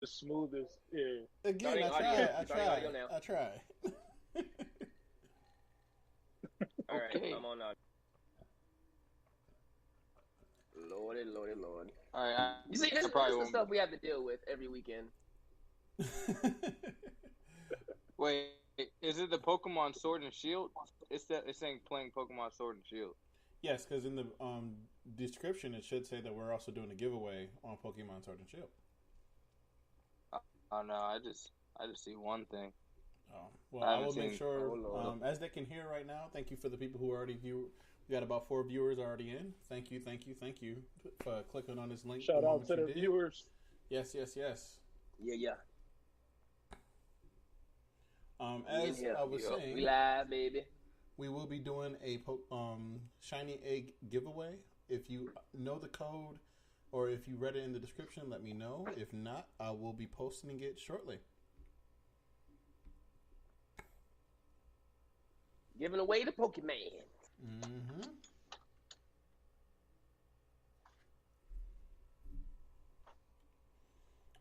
the smoothest. Yeah. Again, Starting audio. Starting audio now. I try. All right, Okay. I'm on now. Lordy, lordy, lord. All right. You see, this is the stuff we have to deal with every weekend. Wait, is it the Pokemon Sword and Shield? It's saying playing Pokemon Sword and Shield. Yes, because in the description it should say that we're also doing a giveaway on Pokemon Sword and Shield. Oh no, I just see one thing. Oh, well, I will make sure, as they can hear right now, thank you for the people who already view. We got about 4 viewers already in. Thank you for clicking on this link. Shout out to the viewers. Yes. Yeah. As I was saying, we live, baby. We will be doing a shiny egg giveaway. If you know the code or if you read it in the description, let me know. If not, I will be posting it shortly. Giving away the Pokemon. Mm-hmm.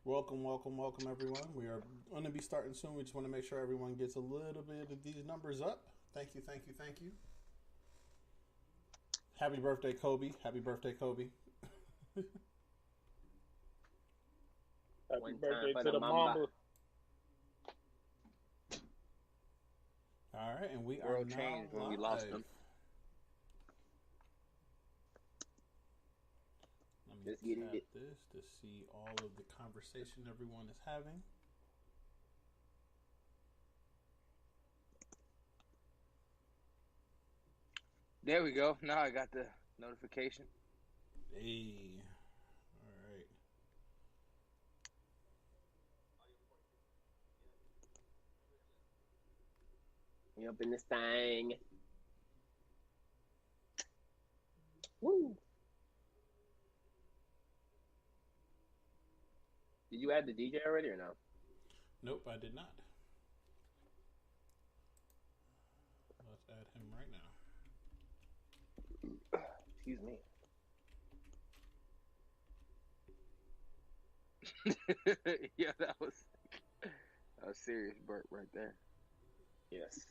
Welcome, everyone. We are going to be starting soon. We just want to make sure everyone gets a little bit of these numbers up. Thank you. Happy birthday, Kobe. Happy birthday to the Mamba. All right, and we are World now changed when live. we lost them. Let me tap this to see all of the conversation everyone is having. There we go. Now I got the notification. Hey, all right. We up in this thing. Woo! Did you add the DJ already or no? Nope, I did not. Let's add him right now. Excuse me. Yeah, that was a serious burp right there. Yes.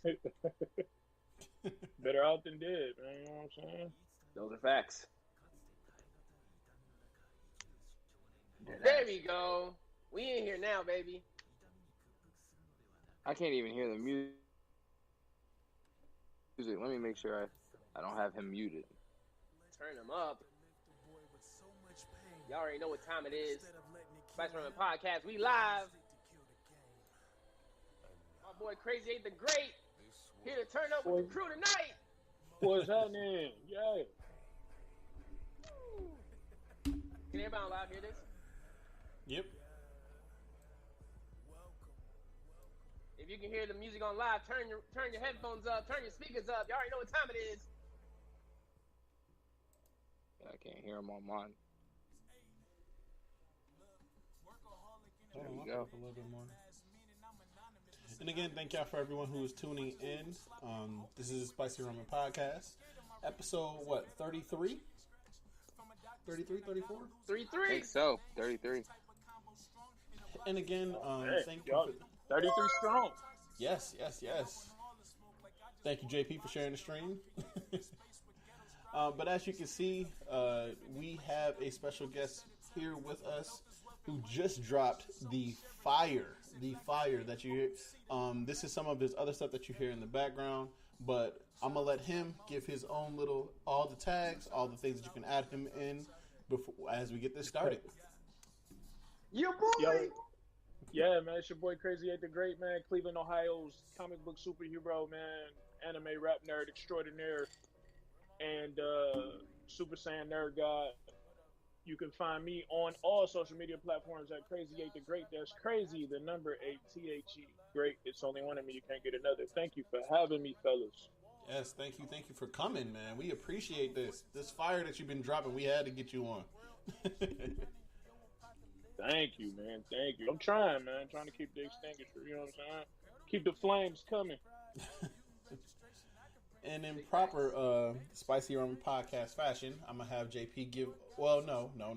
Better out than dead, man. You know what I'm saying? Those are facts. There we go. We in here now, baby. I can't even hear the music. Let me make sure I don't have him muted. Turn him up. Y'all already know what time it is. Spice Ramen Podcast. We live. My boy Crazy 8 the Great. Here to turn up with the crew tonight. What's happening? Yeah. Can everybody on live hear this? Yep. If you can hear the music on live, turn your headphones up, turn your speakers up. Y'all already know what time it is. I can't hear him on mine. There we go. A little bit more. And again, thank y'all for everyone who is tuning in. This is Spicy Ramen Podcast. Episode, 33? 33, 34? 33. I think so. 33. And again, thank you. 33 strong. Yes. Thank you, JP, for sharing the stream. But as you can see, we have a special guest here with us who just dropped the fire that you hear. This is some of his other stuff that you hear in the background, but I'm going to let him give his own all the tags, all the things that you can add him in before as we get this started. Your boy! Yo. Yeah, man, it's your boy Crazy 8 the Great, man. Cleveland, Ohio's comic book superhero, man. Anime rap nerd extraordinaire. And Super Saiyan Nerd God. You can find me on all social media platforms at Crazy 8 the Great. That's crazy, the number 8, THE. Great. It's only one of me. You can't get another. Thank you for having me, fellas. Yes, thank you for coming, man. We appreciate this fire that you've been dropping. We had to get you on. Thank you, man. Thank you. I'm trying, man. I'm trying to keep the extinguisher. You know what I'm saying? Keep the flames coming. And in proper Spicy Ramen Podcast fashion, I'm going to have JP give... Well, no. I'm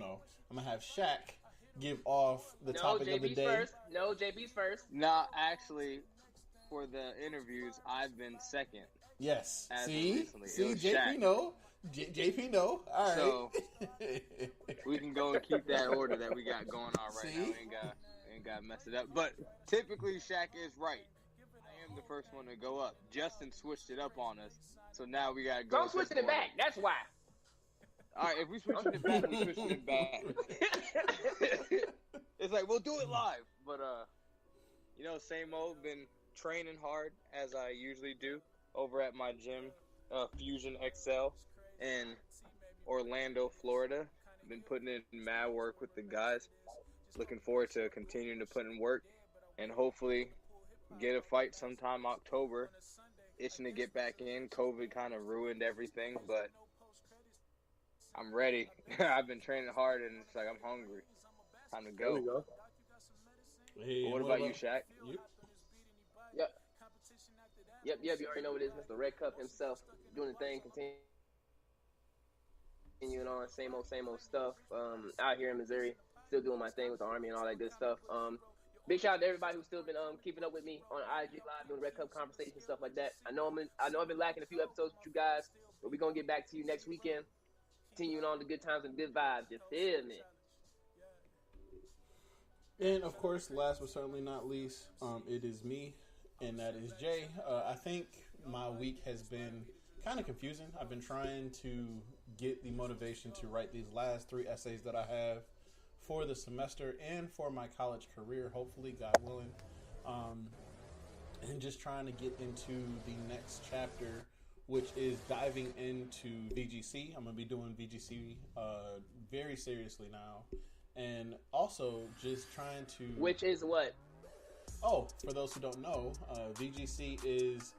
going to have Shaq give off the topic of the JB's day. first. No, JB's first. No, actually, for the interviews, I've been second. Yes. As of See, recently. see, It was JP Shaq. know. JP know. All right. So we can go and keep that order that we got going on right now. See? We ain't got to mess it up. But typically, Shaq is right. I am the first one to go up. Justin switched it up on us, so now we got to go. So I'm switching it back. That's why. All right, if we switching it back, we switching it back. It's like we'll do it live, but same old. Been training hard as I usually do over at my gym, Fusion XL, in Orlando, Florida. Been putting in mad work with the guys. Looking forward to continuing to put in work and hopefully get a fight sometime October. Itching to get back in. COVID kind of ruined everything, but I'm ready. I've been training hard, and it's like I'm hungry. Time to There we go. go. Hey, What about you, Shaq? Yep. Yep. You already know what it is. Mr. Red Cup himself doing the thing, continuing on same old stuff. Out here in Missouri, still doing my thing with the Army and all that good stuff. Big shout out to everybody who's still been keeping up with me on IG Live, doing Red Cup conversation stuff like that. I know I've been lacking a few episodes with you guys, but we're gonna get back to you next weekend. Continuing on the good times and good vibes. You feel me? And of course, last but certainly not least, it is me, and that is Jay. I think my week has been kind of confusing. I've been trying to get the motivation to write these last 3 essays that I have for the semester and for my college career, hopefully, God willing. And just trying to get into the next chapter, which is diving into VGC. I'm going to be doing VGC very seriously now. And also just trying to... Which is what? Oh, for those who don't know, VGC is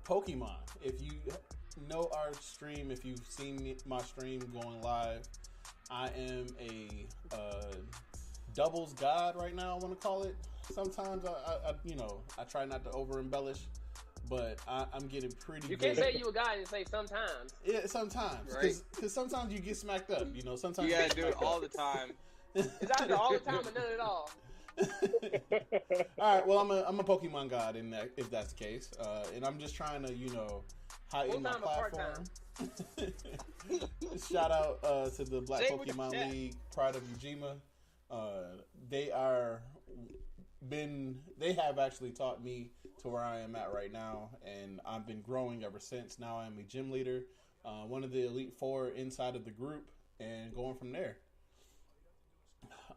Pokemon. If you know our stream, if you've seen my stream going live, I am a doubles god right now, I want to call it. Sometimes I try not to over embellish, but I'm getting pretty You good. can't say you a guy and say sometimes. Yeah, sometimes. Right. Because sometimes you get smacked up, sometimes You gotta get do it smacked all up. the time. It's either all the time or none at all. All right, well, I'm a Pokemon god if that's the case, and I'm just trying to heighten my Full-time or platform. Shout out to the Black Say it with your Pokemon chest. League, Pride of Ujima. They have actually taught me to where I am at right now, and I've been growing ever since. Now I'm a gym leader, one of the Elite Four inside of the group, and going from there.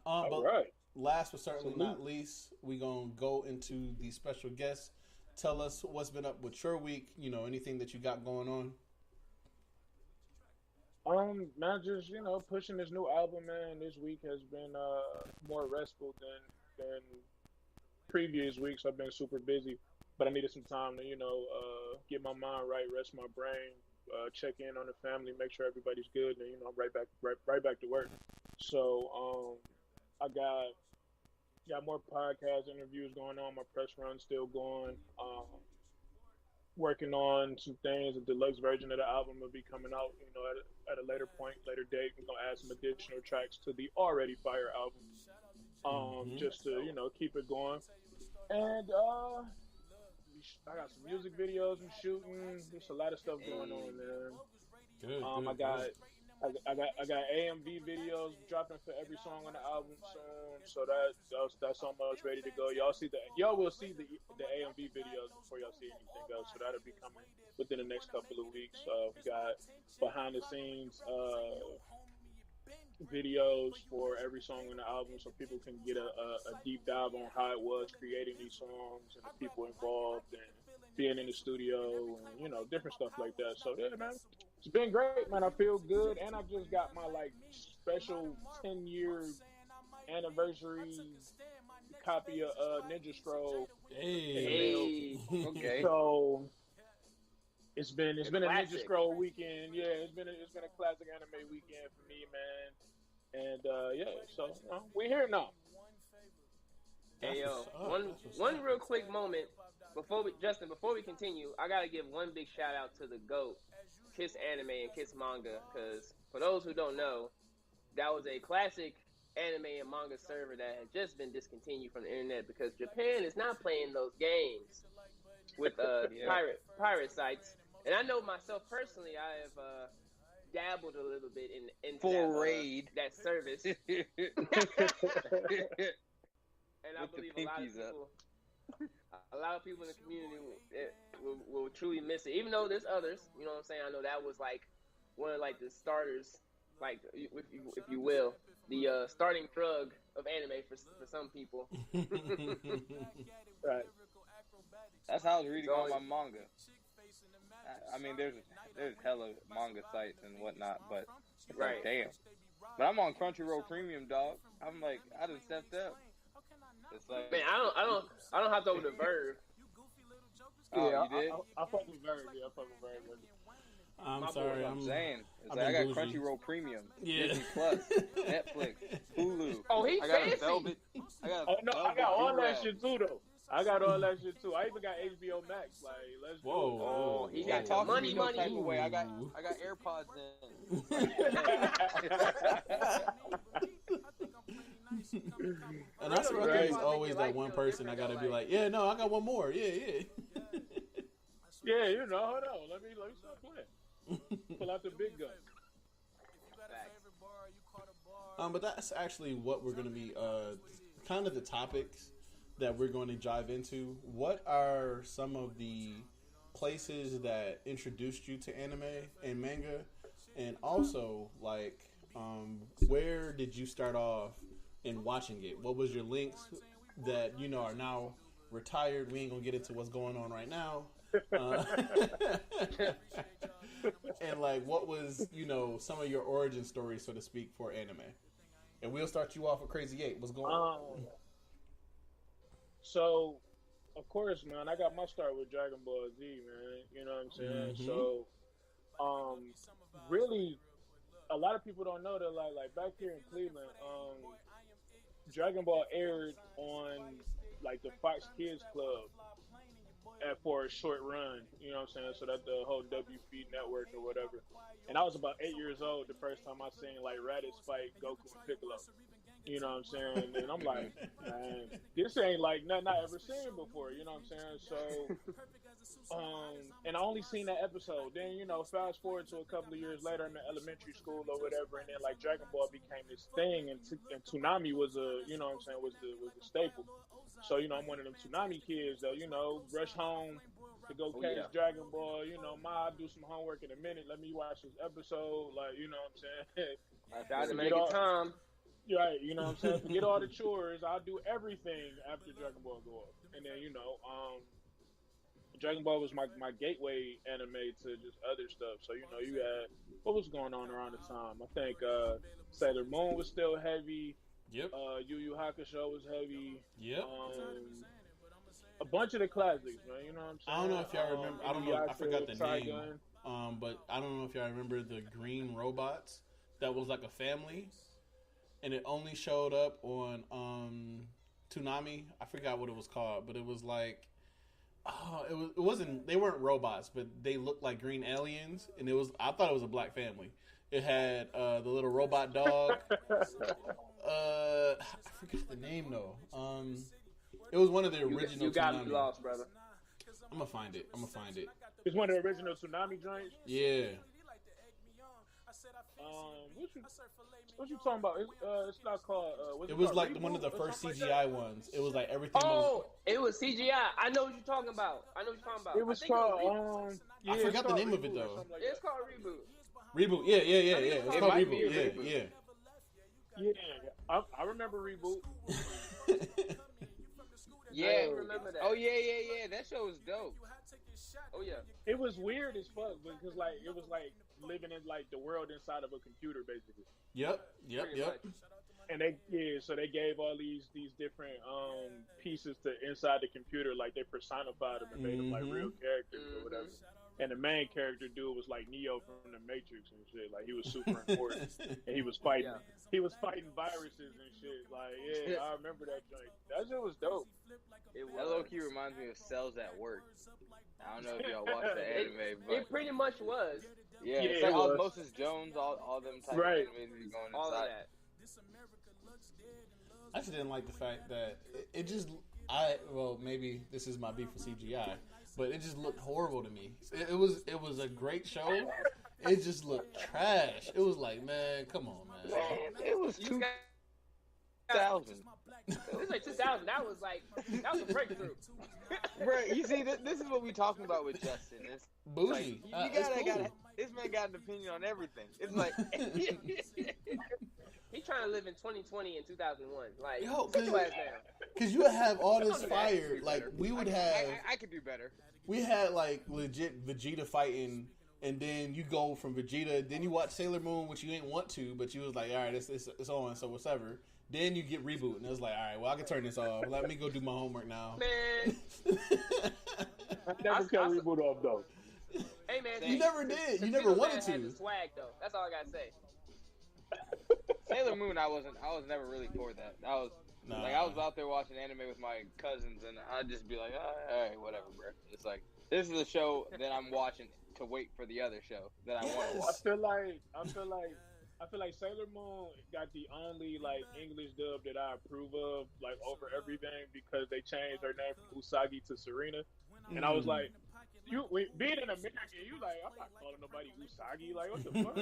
All But right. last but certainly Salute. not least, we're going to go into the special guest. Tell us what's been up with your week, anything that you got going on. Man, just pushing this new album, man. This week has been more restful than previous weeks. I've been super busy, but I needed some time to get my mind right, rest my brain, check in on the family, make sure everybody's good, and I'm right back to work. So I got more podcast interviews going on. My press run's still going. Working on some things. A deluxe version of the album will be coming out, at a later point, later date. We're gonna add some additional tracks to the already fire album, just to keep it going. And I got some music videos I'm shooting. There's a lot of stuff going on, man. Good. I got AMV videos dropping for every song on the album soon, so that's almost ready to go. Y'all will see the AMV videos before y'all see anything else, so that'll be coming within the next couple of weeks. We got behind the scenes videos for every song on the album, so people can get a deep dive on how it was creating these songs and the people involved and being in the studio and different stuff like that. So yeah, man, it's been great, man. I feel good, and I just got my special 10-year anniversary copy of Ninja Scroll. Hey. Okay. So it's been a Ninja classic. Scroll weekend. Yeah, it's been a classic anime weekend for me, man. And so we're here now. Hey yo, That's what's up. one That's what's one up. real quick moment before we continue, I gotta give one big shout out to the GOAT, Kiss Anime and Kiss Manga, because for those who don't know, that was a classic anime and manga server that had just been discontinued from the internet because Japan is not playing those games with pirate sites. And I know myself personally, I have dabbled a little bit in that service. And I believe a lot of people in the community will truly miss it. Even though there's others, you know what I'm saying? I know that was like one of like the starters, like if you will, the starting drug of anime for some people. Right. That's how I was reading all my manga. I mean, there's hella manga sites and whatnot, but it's like, damn. But I'm on Crunchyroll Premium, dog. I'm like, I done stepped up. It's like, man, I don't have to over the Verve. Oh, Yeah, you did? I fuck with Verve. Yeah, I fuck with Verve. I'm sorry. I'm saying. It's I'm like I got bougie. Crunchyroll Premium, Yeah. Disney Plus, Netflix, Hulu. Oh, he I got fancy. a Velvet. I got. Oh no, I got all that do-rag. shit too though. I got all that shit too. I even got HBO Max. Like, let's do Whoa. it. Oh, he You got can't talk to money, me no money. type of way. I got AirPods in. And I swear there's always that one person I gotta be like, yeah, no, I got one more. Yeah. Yeah, you know, hold on. Let me start playing. Pull out the big gun. But that's actually what we're going to be, kind of the topics that we're going to dive into. What are some of the places that introduced you to anime and manga? And also, like, where did you start off in watching it? What was your links that, you know, are now retired? We ain't going to get into what's going on right now. And, like, what was, you know, some of your origin stories, so to speak, for anime? And we'll start you off with Crazy 8. What's going on? So, of course, man, I got my start with Dragon Ball Z, man. You know what I'm saying? Mhm. So, really, a lot of people don't know that, like back here in Cleveland, Dragon Ball aired on, like, the Fox Kids Club for a short run. You know what I'm saying? So that the whole WB network or whatever. And I was about 8 years old the first time I seen, like, Raditz fight Goku and Piccolo. You know what I'm saying? And I'm like, man, this ain't like nothing I ever seen before. You know what I'm saying? So, and I only seen that episode. Then, you know, fast forward to a couple of years later, I'm in elementary school or whatever, and then, like, Dragon Ball became this thing, and Toonami was you know what I'm saying, was the staple. So, you know, I'm one of them Toonami kids that, you know, rush home to go catch Dragon Ball. You know, I'll do some homework in a minute. Let me watch this episode. Like, you know what I'm saying? I tried to make it time. Right, you know what I'm saying? Forget all the chores. I'll do everything after Dragon Ball go up. And then, you know, Dragon Ball was my gateway anime to just other stuff. So, you know, you had, what was going on around the time? I think Sailor Moon was still heavy. Yep. Yu Yu Hakusho was heavy. Yep. A bunch of the classics, man. You know what I'm saying? I don't know if y'all remember. I don't know. I forgot the name. Trigun. But I don't know if y'all remember the green robots that was like a family, and it only showed up on Toonami. I forgot what it was called, but it was like, it wasn't. They weren't robots, but they looked like green aliens, and it was. I thought it was a black family. It had the little robot dog. I forgot the name though. It was one of the original. You got Toonami. me lost, brother. I'm gonna find it. It's one of the original Toonami joints. Yeah. What you talking about? It's not called. It was like one of the first CGI ones. It was like everything. Oh, it was CGI. I know what you're talking about. It was called. I forgot the name of it though. It's called Reboot. Reboot. Yeah. It was called Reboot. Yeah. I remember Reboot. Yeah, I remember that. Oh yeah. That show was dope. Oh yeah. It was weird as fuck because, like, it was like living in, like, the world inside of a computer, basically. Yep. And they gave all these different pieces to inside the computer, like they personified them and made them like real characters or whatever. and the main character dude was like Neo from the Matrix and shit. Like he was super important, and he was fighting. Yeah. He was fighting viruses and shit. Like, yeah, I remember that joint. That shit was dope. It That was. low key reminds me of Cells at Work. I don't know if y'all watch the anime, but It pretty much was. yeah, Yeah, it's it like was. Osmosis Jones, all them type Right. of animes be going All of inside. that. I just didn't like the fact that it just. Well, maybe this is my beef with CGI, but it just looked horrible to me. It was a great show. It just looked trash. It was like, man, come on, man. Man, it was You got 2000. it was like 2000. That was a breakthrough. Right, you see, this is what we talking about with Justin. It's Bougie. like, you It's gotta, cool. this man got an opinion on everything. It's like, He trying to live in 2020 and 2001. Like, Yo, sit your ass down. Cause you would have all this Don't do that. fire. Like we would have. I could do better. We had like legit Vegeta fighting, and then you go from Vegeta. Then you watch Sailor Moon, which you ain't want to, but you was like, all right, it's on, so whatever. Then you get reboot, and it was like, all right, well I can turn this off. Let me go do my homework now. Man, I never kept reboot off though. hey man. You never did. You never Vegeta wanted Man has to. the swag though. That's all I gotta say. Sailor Moon, I was never really for that. I was Nah. like, I was out there watching anime with my cousins, and I'd just be like, all right, whatever, bro. It's like, this is a show that I'm watching to wait for the other show that I want to I watch. feel like Sailor Moon got the only like English dub that I approve of, like over everything, because they changed her name from Usagi to Serena, and I was like, being an American, you like, I'm not calling nobody Usagi. Like, what the fuck?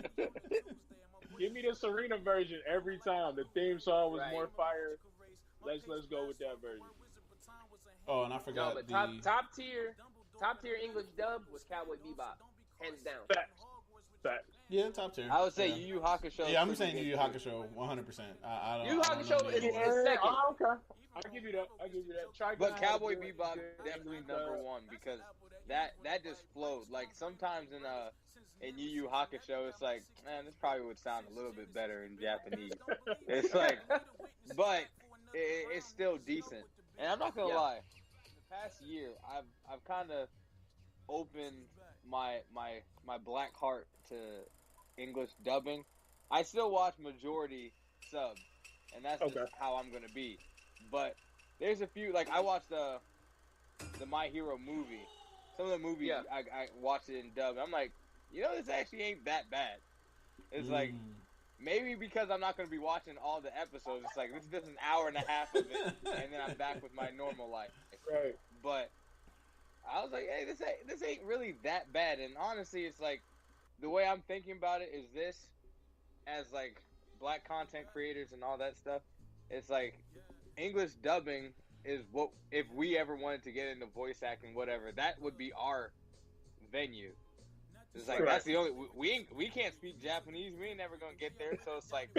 Like, give me the Serena version every time. The theme song was Right. more fire. Let's go with that version. Oh, and I No, forgot but the. top tier English dub was Cowboy Bebop, hands down. Facts. Yeah, top tier. I would say yeah. Yu Yu Hakusho. Yeah, I'm saying Yu Yu Hakusho 100%. I don't. Yu Yu I don't Hakusho know is- the- is second. Oh, okay. I'll give you that. Trigun But had Cowboy good- Bebop good definitely English number dub. one, because that just flowed. Like sometimes in Yu Yu Hakusho, it's like, man, this probably would sound a little bit better in Japanese. It's like, but it's still decent. And I'm not gonna Yeah. lie, the past year I've kind of opened my black heart to English dubbing. I still watch majority sub, and that's just Okay. how I'm gonna be. But there's a few, like I watched the My Hero movie. Some of the movies Yeah. I watched it in dub. And I'm like, this actually ain't that bad. It's like, maybe because I'm not gonna be watching all the episodes. It's like this is just an hour and a half of it, and then I'm back with my normal life. Right. But I was like, hey, this ain't really that bad. And honestly, it's like the way I'm thinking about it is this, as like black content creators and all that stuff. It's like English dubbing is what, if we ever wanted to get into voice acting, whatever, that would be our venue. It's like Right. that's the only we can't speak Japanese. We ain't never gonna get there. So it's like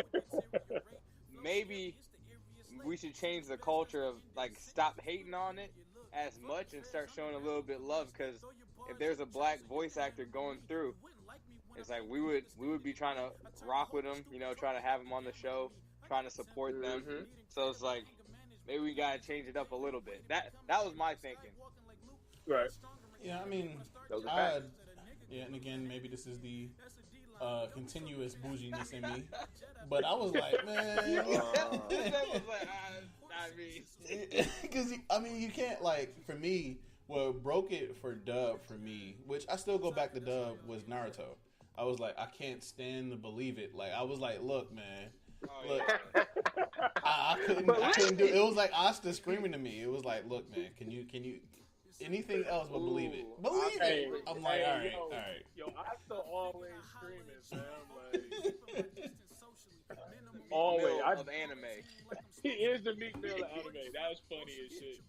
maybe we should change the culture of like stop hating on it as much and start showing a little bit love, because if there's a black voice actor going through, it's like we would be trying to rock with them, trying to have them on the show, trying to support them. Mhm. So it's like maybe we gotta change it up a little bit. That was my thinking. Right. Yeah, I mean, Those are I, facts. yeah, and again, maybe this is the continuous bouginess in me, but I was like, man, That was like, I mean, because you can't, like, for me, what broke it for dub for me, which I still go back to dub, was Naruto. I was like, I can't stand to believe it. Like, I was like, look, man, oh, look. yeah. I couldn't do it. It was like Asta screaming to me. It was like, look, man, can you anything else but believe it? Ooh. Believe Hey, it. I'm like, hey, all right, yo, all right. Yo, I still always screaming, fam. Like, always. Mill I, of anime. he is the Meek Mill of anime. That's funny as shit.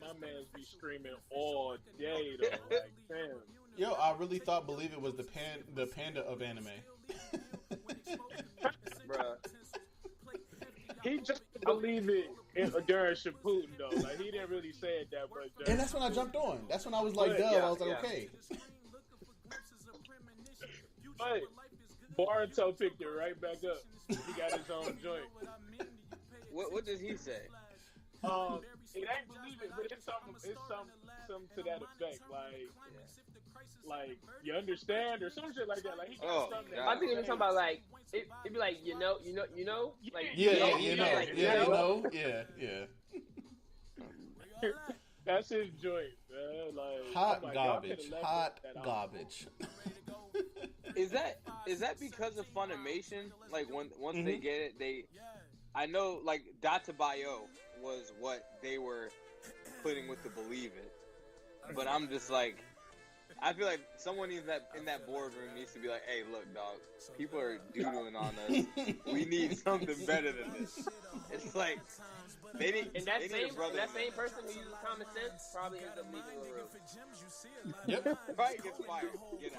My man's be screaming all day, though. Like, damn. Yo, I really thought Believe It was the panda of anime. Bruh. He just believe it during Shippuden, though. Like, he didn't really say it that much. And that's when I jumped on. That's when I was like, But, dub. yeah, I was like, yeah. okay. But Boruto picked it right back up. He got his own joint. What does he say? It ain't believe it, but it's some to that effect. Like you understand or some shit like that. Like he got something. I think it was something about like it'd be like like Yeah. That's his joint, man. Like Hot garbage. Is that because of Funimation? Like once they get it, I know like Databayo was what they were putting with the Believe It, but I'm just like, I feel like someone in that boardroom needs to be like, hey, look, dog, people are doodling on us. We need something better than this. It's like they need. And that same person who uses common sense probably ends up leaving the room. Yep. Probably gets fired. Get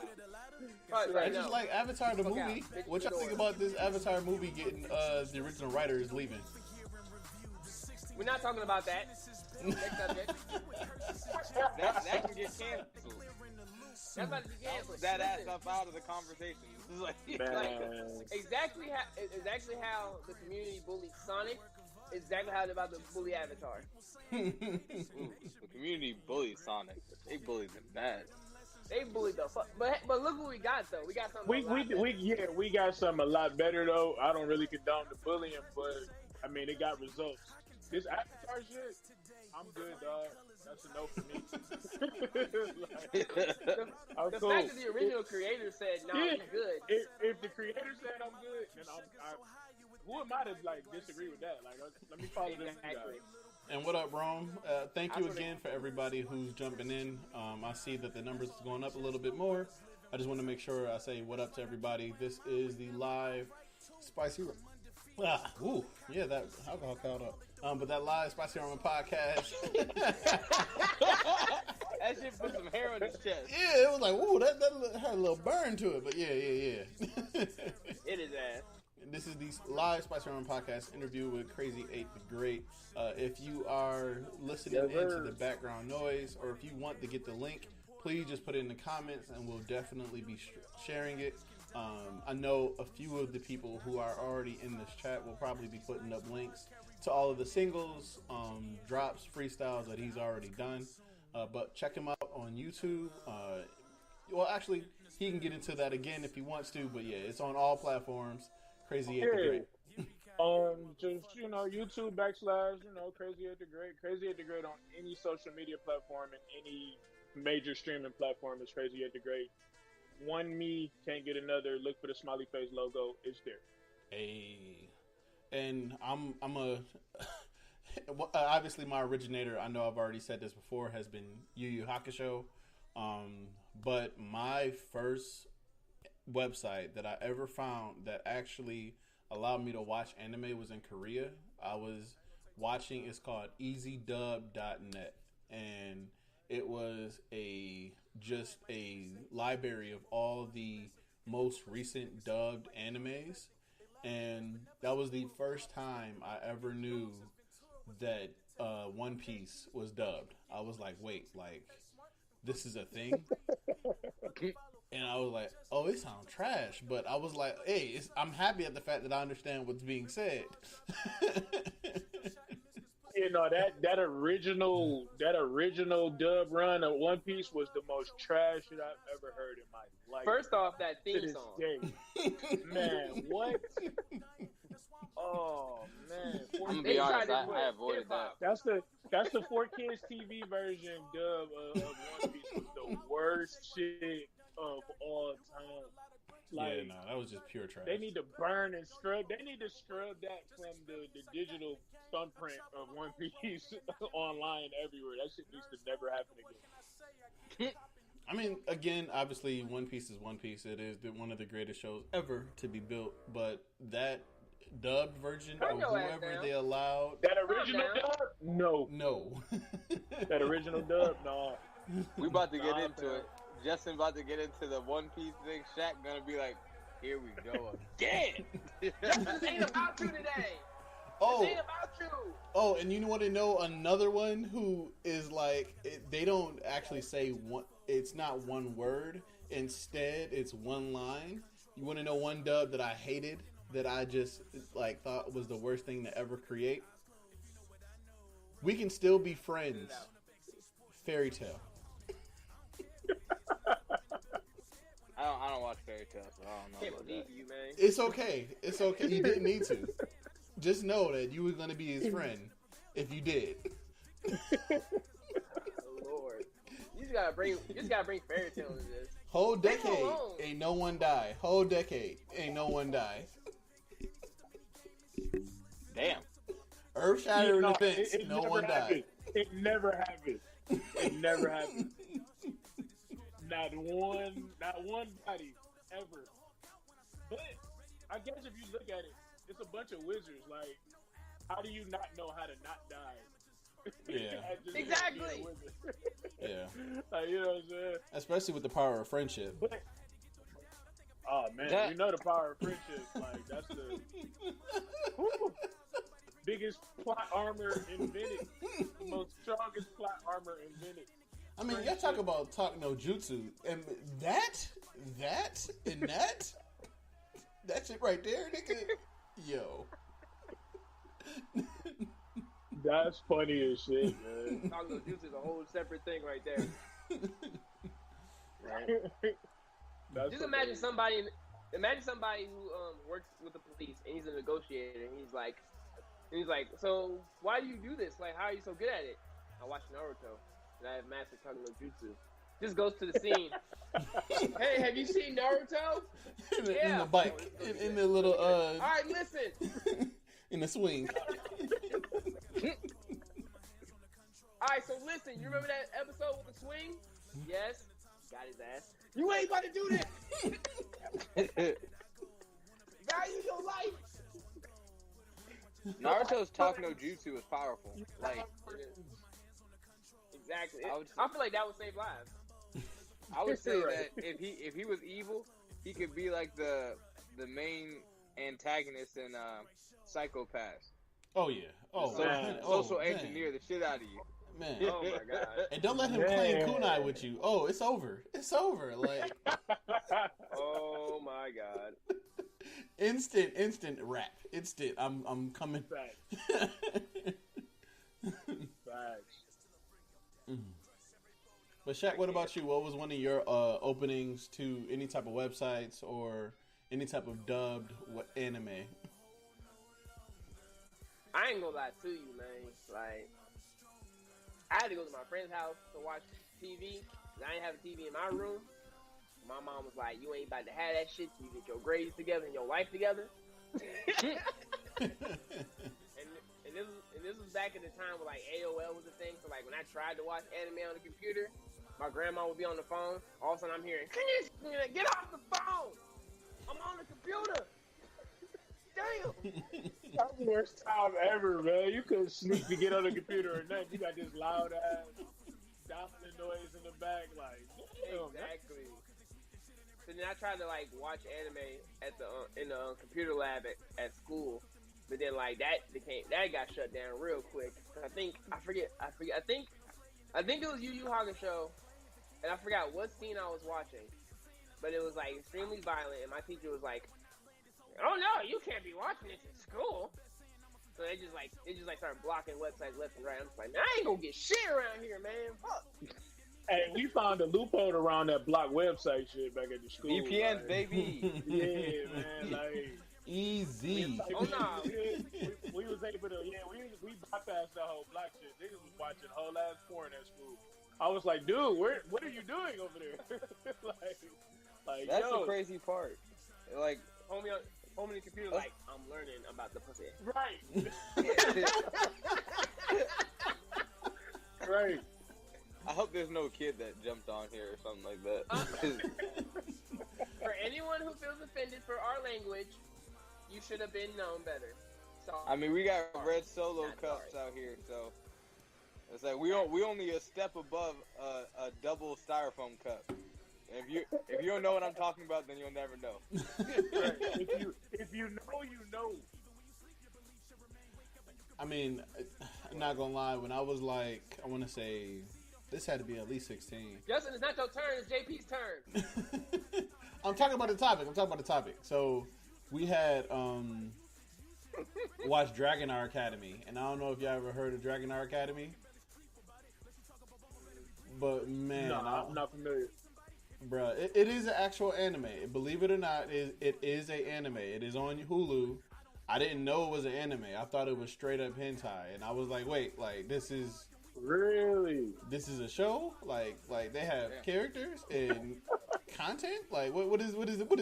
out. Right Just like Avatar the movie. What y'all think about this Avatar movie getting the original writers leaving? We're not talking about that. Next subject. That can get canceled. That's about to be canceled. That ass up out of the conversation. Like exactly how the community bullied Sonic. Exactly how they're about to bully Avatar. Ooh, the community bullied Sonic. They bullied him bad. They bullied the fuck. But look what we got though. We got something. We got something a lot better though. I don't really condone the bullying, but I mean it got results. This Avatar shit, I'm good, dog. That's a no for me. the fact that the original creator said, "No, I'm good." If the creator said I'm good, then who am I to like disagree with that? Like, let me follow this guy. And what up, Rome? Thank you again for everybody who's jumping in. I see that the numbers is going up a little bit more. I just want to make sure I say what up to everybody. This is the live Spicy. That alcohol caught up. But that live Spicy Ramen podcast. That shit put some hair on his chest. Yeah, it was like, ooh, that had a little burn to it. But yeah. It is ass. This is the live Spicy Ramen podcast interview with Crazy 8 the Great. If you are listening into the background noise, or if you want to get the link, please just put it in the comments, and we'll definitely be sharing it. I know a few of the people who are already in this chat will probably be putting up links to all of the singles, drops, freestyles that he's already done. But check him out on YouTube. Well, actually, he can get into that again if he wants to, but yeah, it's on all platforms. Crazy 8 the Great. Just, YouTube / Crazy 8 the Great. Crazy 8 the Great on any social media platform and any major streaming platform is Crazy 8 the Great. One me, can't get another. Look for the smiley face logo. It's there. Hey. And I'm a obviously my originator, I know I've already said this before, has been Yu Yu Hakusho. But my first website that I ever found that actually allowed me to watch anime was in Korea. I was watching, it's called easydub.net, and it was just a library of all the most recent dubbed animes, and that was the first time I ever knew that One Piece was dubbed. I was like, wait, like this is a thing? And I was like, oh, it sounds trash. But I was like, hey, I'm happy at the fact that I understand what's being said. That original dub run of One Piece was the most trash shit I've ever heard in my life. First off, that theme song. Man, what? Oh man! I'm gonna be honest, I avoided that. That's the 4Kids TV version dub of One Piece was the worst shit of all time. Like, that was just pure trash. They need to burn and scrub. They need to scrub that from the digital thumbprint of One Piece online everywhere. That shit needs to never happen again. I mean, again, obviously, One Piece is One Piece. It is one of the greatest shows ever to be built. But that dubbed version, or whoever they allowed, that original dub, no. That original dub, no. We about to get into it. Justin about to get into the One Piece thing. Shaq gonna be like, here we go again. This ain't about you today. Oh, this ain't about you. Oh, and you want to know another one who is like, they don't actually say one. It's not one word. Instead, it's one line. You want to know one dub that I hated, that I just thought was the worst thing to ever create? We can still be friends. Fairy tale. I don't watch fairy tales, so I don't know Can't about believe that. you, man. It's okay. It's okay. You didn't need to. Just know that you were going to be his friend if you did. Oh, Lord. You just gotta bring fairy tale into this. Whole Leave him decade, alone. ain't no one die. Whole decade, ain't no one die. Damn. Earth shattering No, events, it no never one happened. died. It never happened. It never happened. Not one body ever. But I guess if you look at it, it's a bunch of wizards. Like, how do you not know how to not die? Yeah. Just Exactly. being a wizard. Yeah. Like, you know what I'm saying? Especially with the power of friendship. But, oh man, That- you know the power of friendship. Like, that's the whew, biggest plot armor invented. The most strongest plot armor invented. I mean, y'all talk about talk no jutsu, and that shit right there, nigga. Yo. That's funny as shit, man. Talking about juice is a whole separate thing right there. That's Just imagine hilarious. somebody who works with the police and he's a negotiator and he's like, so why do you do this? Like, how are you so good at it? I watch Naruto and I have mastered talking no jutsu. Just goes to the scene. Hey, have you seen Naruto? in the bike, in the little All right, listen. in the swing. All right, so listen. You remember that episode with the swing? Yes. Got his ass. You ain't about to do this. Value your life. Naruto's talk no jutsu is powerful. Like, Exactly. I would- I feel like that would save lives. I would say Right. that if he was evil, he could be like the main antagonist in Psychopaths. Oh yeah. Oh So, man. social Oh, man. engineer the shit out of you. Man. Oh my god. And don't let him claim kunai with you. Oh, it's over. It's over. Like Oh my god. instant rap. Instant. I'm coming. Facts. Facts. But Shaq, what about you? What was one of your openings to any type of websites or any type of dubbed anime? I ain't gonna lie to you, man. Like, I had to go to my friend's house to watch TV. And I didn't have a TV in my room. My mom was like, "You ain't about to have that shit. You get your grades together and your life together." And this was back in the time where like AOL was a thing. So like when I tried to watch anime on the computer, my grandma would be on the phone. All of a sudden I'm hearing, "Can you get off the phone? I'm on the computer." Damn. That's the worst time ever, man. You couldn't sneak to get on the computer or nothing. You got this loud ass dominant noise in the back, like damn, Exactly. So then I tried to like watch anime at the in the computer lab at school, but then like that got shut down real quick. I think I think it was Yu Yu Hakusho, and I forgot what scene I was watching, but it was like extremely violent, and my teacher was like, "Oh no, you can't be watching this in school." So they just started blocking websites left and right. I'm just like, man, I ain't gonna get shit around here, man. Fuck. Hey, we found a loophole around that block website shit back at the school. VPNs, like, baby. Yeah, man. Like, Easy. Oh, no. we was able to. Yeah, we bypassed that whole block shit. Niggas was watching whole ass porn at school. I was like, dude, what are you doing over there? like, That's yo, the crazy part. Like, Homie on the computer, like, I'm learning about the pussy. right, right. I hope there's no kid that jumped on here or something like that. For anyone who feels offended for our language, you should have been known better. So I mean, we got red Solo Not cups sorry. out here, so it's like we only a step above a double styrofoam cup. And if you don't know what I'm talking about, then you'll never know. Right. If you know, you know. I mean, I'm not gonna lie. When I was like, I want to say, this had to be at least 16. Justin, it's not your turn. It's JP's turn. I'm talking about the topic. So we had watch Dragon Art Academy, and I don't know if y'all ever heard of Dragon Art Academy, but man, No, I'm not familiar. bruh, it is an actual anime. Believe it or not, it is an anime. It is on Hulu. I didn't know it was an anime. I thought it was straight up hentai, and I was like, wait, like this is Really? a show? Like they have characters and content? Like what is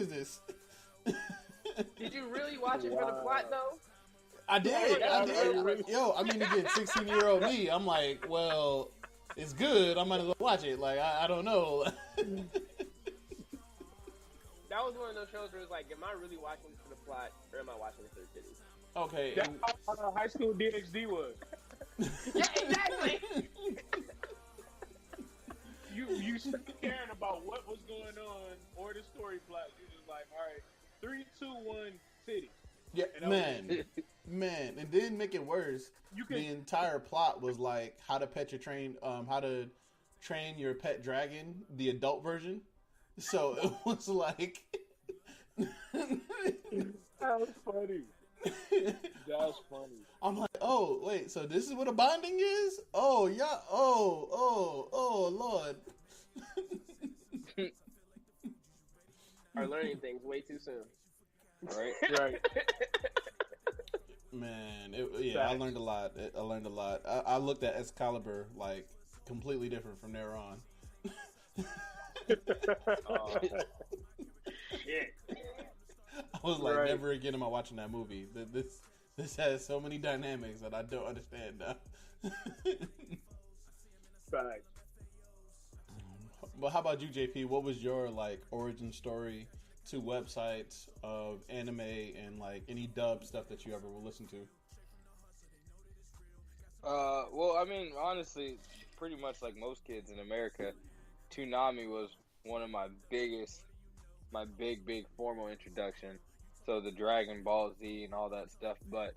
this? Did you really watch it for the plot though? I did. Yeah, Yo, I mean, again, 16-year-old me, I'm like, well, it's good. I might as well watch it. Like, I don't know. That was one of those shows where it's like, am I really watching this for the plot, or am I watching it for the titties? Okay. That's how high school DxD was. Yeah, exactly. You stopped caring about what was going on or the story plot. You just like, all right, 3, 2, 1, titty. Yeah, And man, and then make it worse. The entire plot was like how to train your pet dragon, the adult version. So it was like That was funny. That's funny. I'm like, oh wait, so this is what a bonding is? Oh yeah, oh Lord. Are learning things way too soon. Right? Right. Man, I learned a lot. I looked at Excalibur like completely different from there on. Shit. I was like, Right. never again am I watching that movie. This has so many dynamics that I don't understand now. Facts. But how about you, JP? What was your like origin story to websites of anime and like any dub stuff that you ever will listen to? Well, I mean, honestly, pretty much like most kids in America, Toonami was one of my big formal introduction. So the Dragon Ball Z and all that stuff. But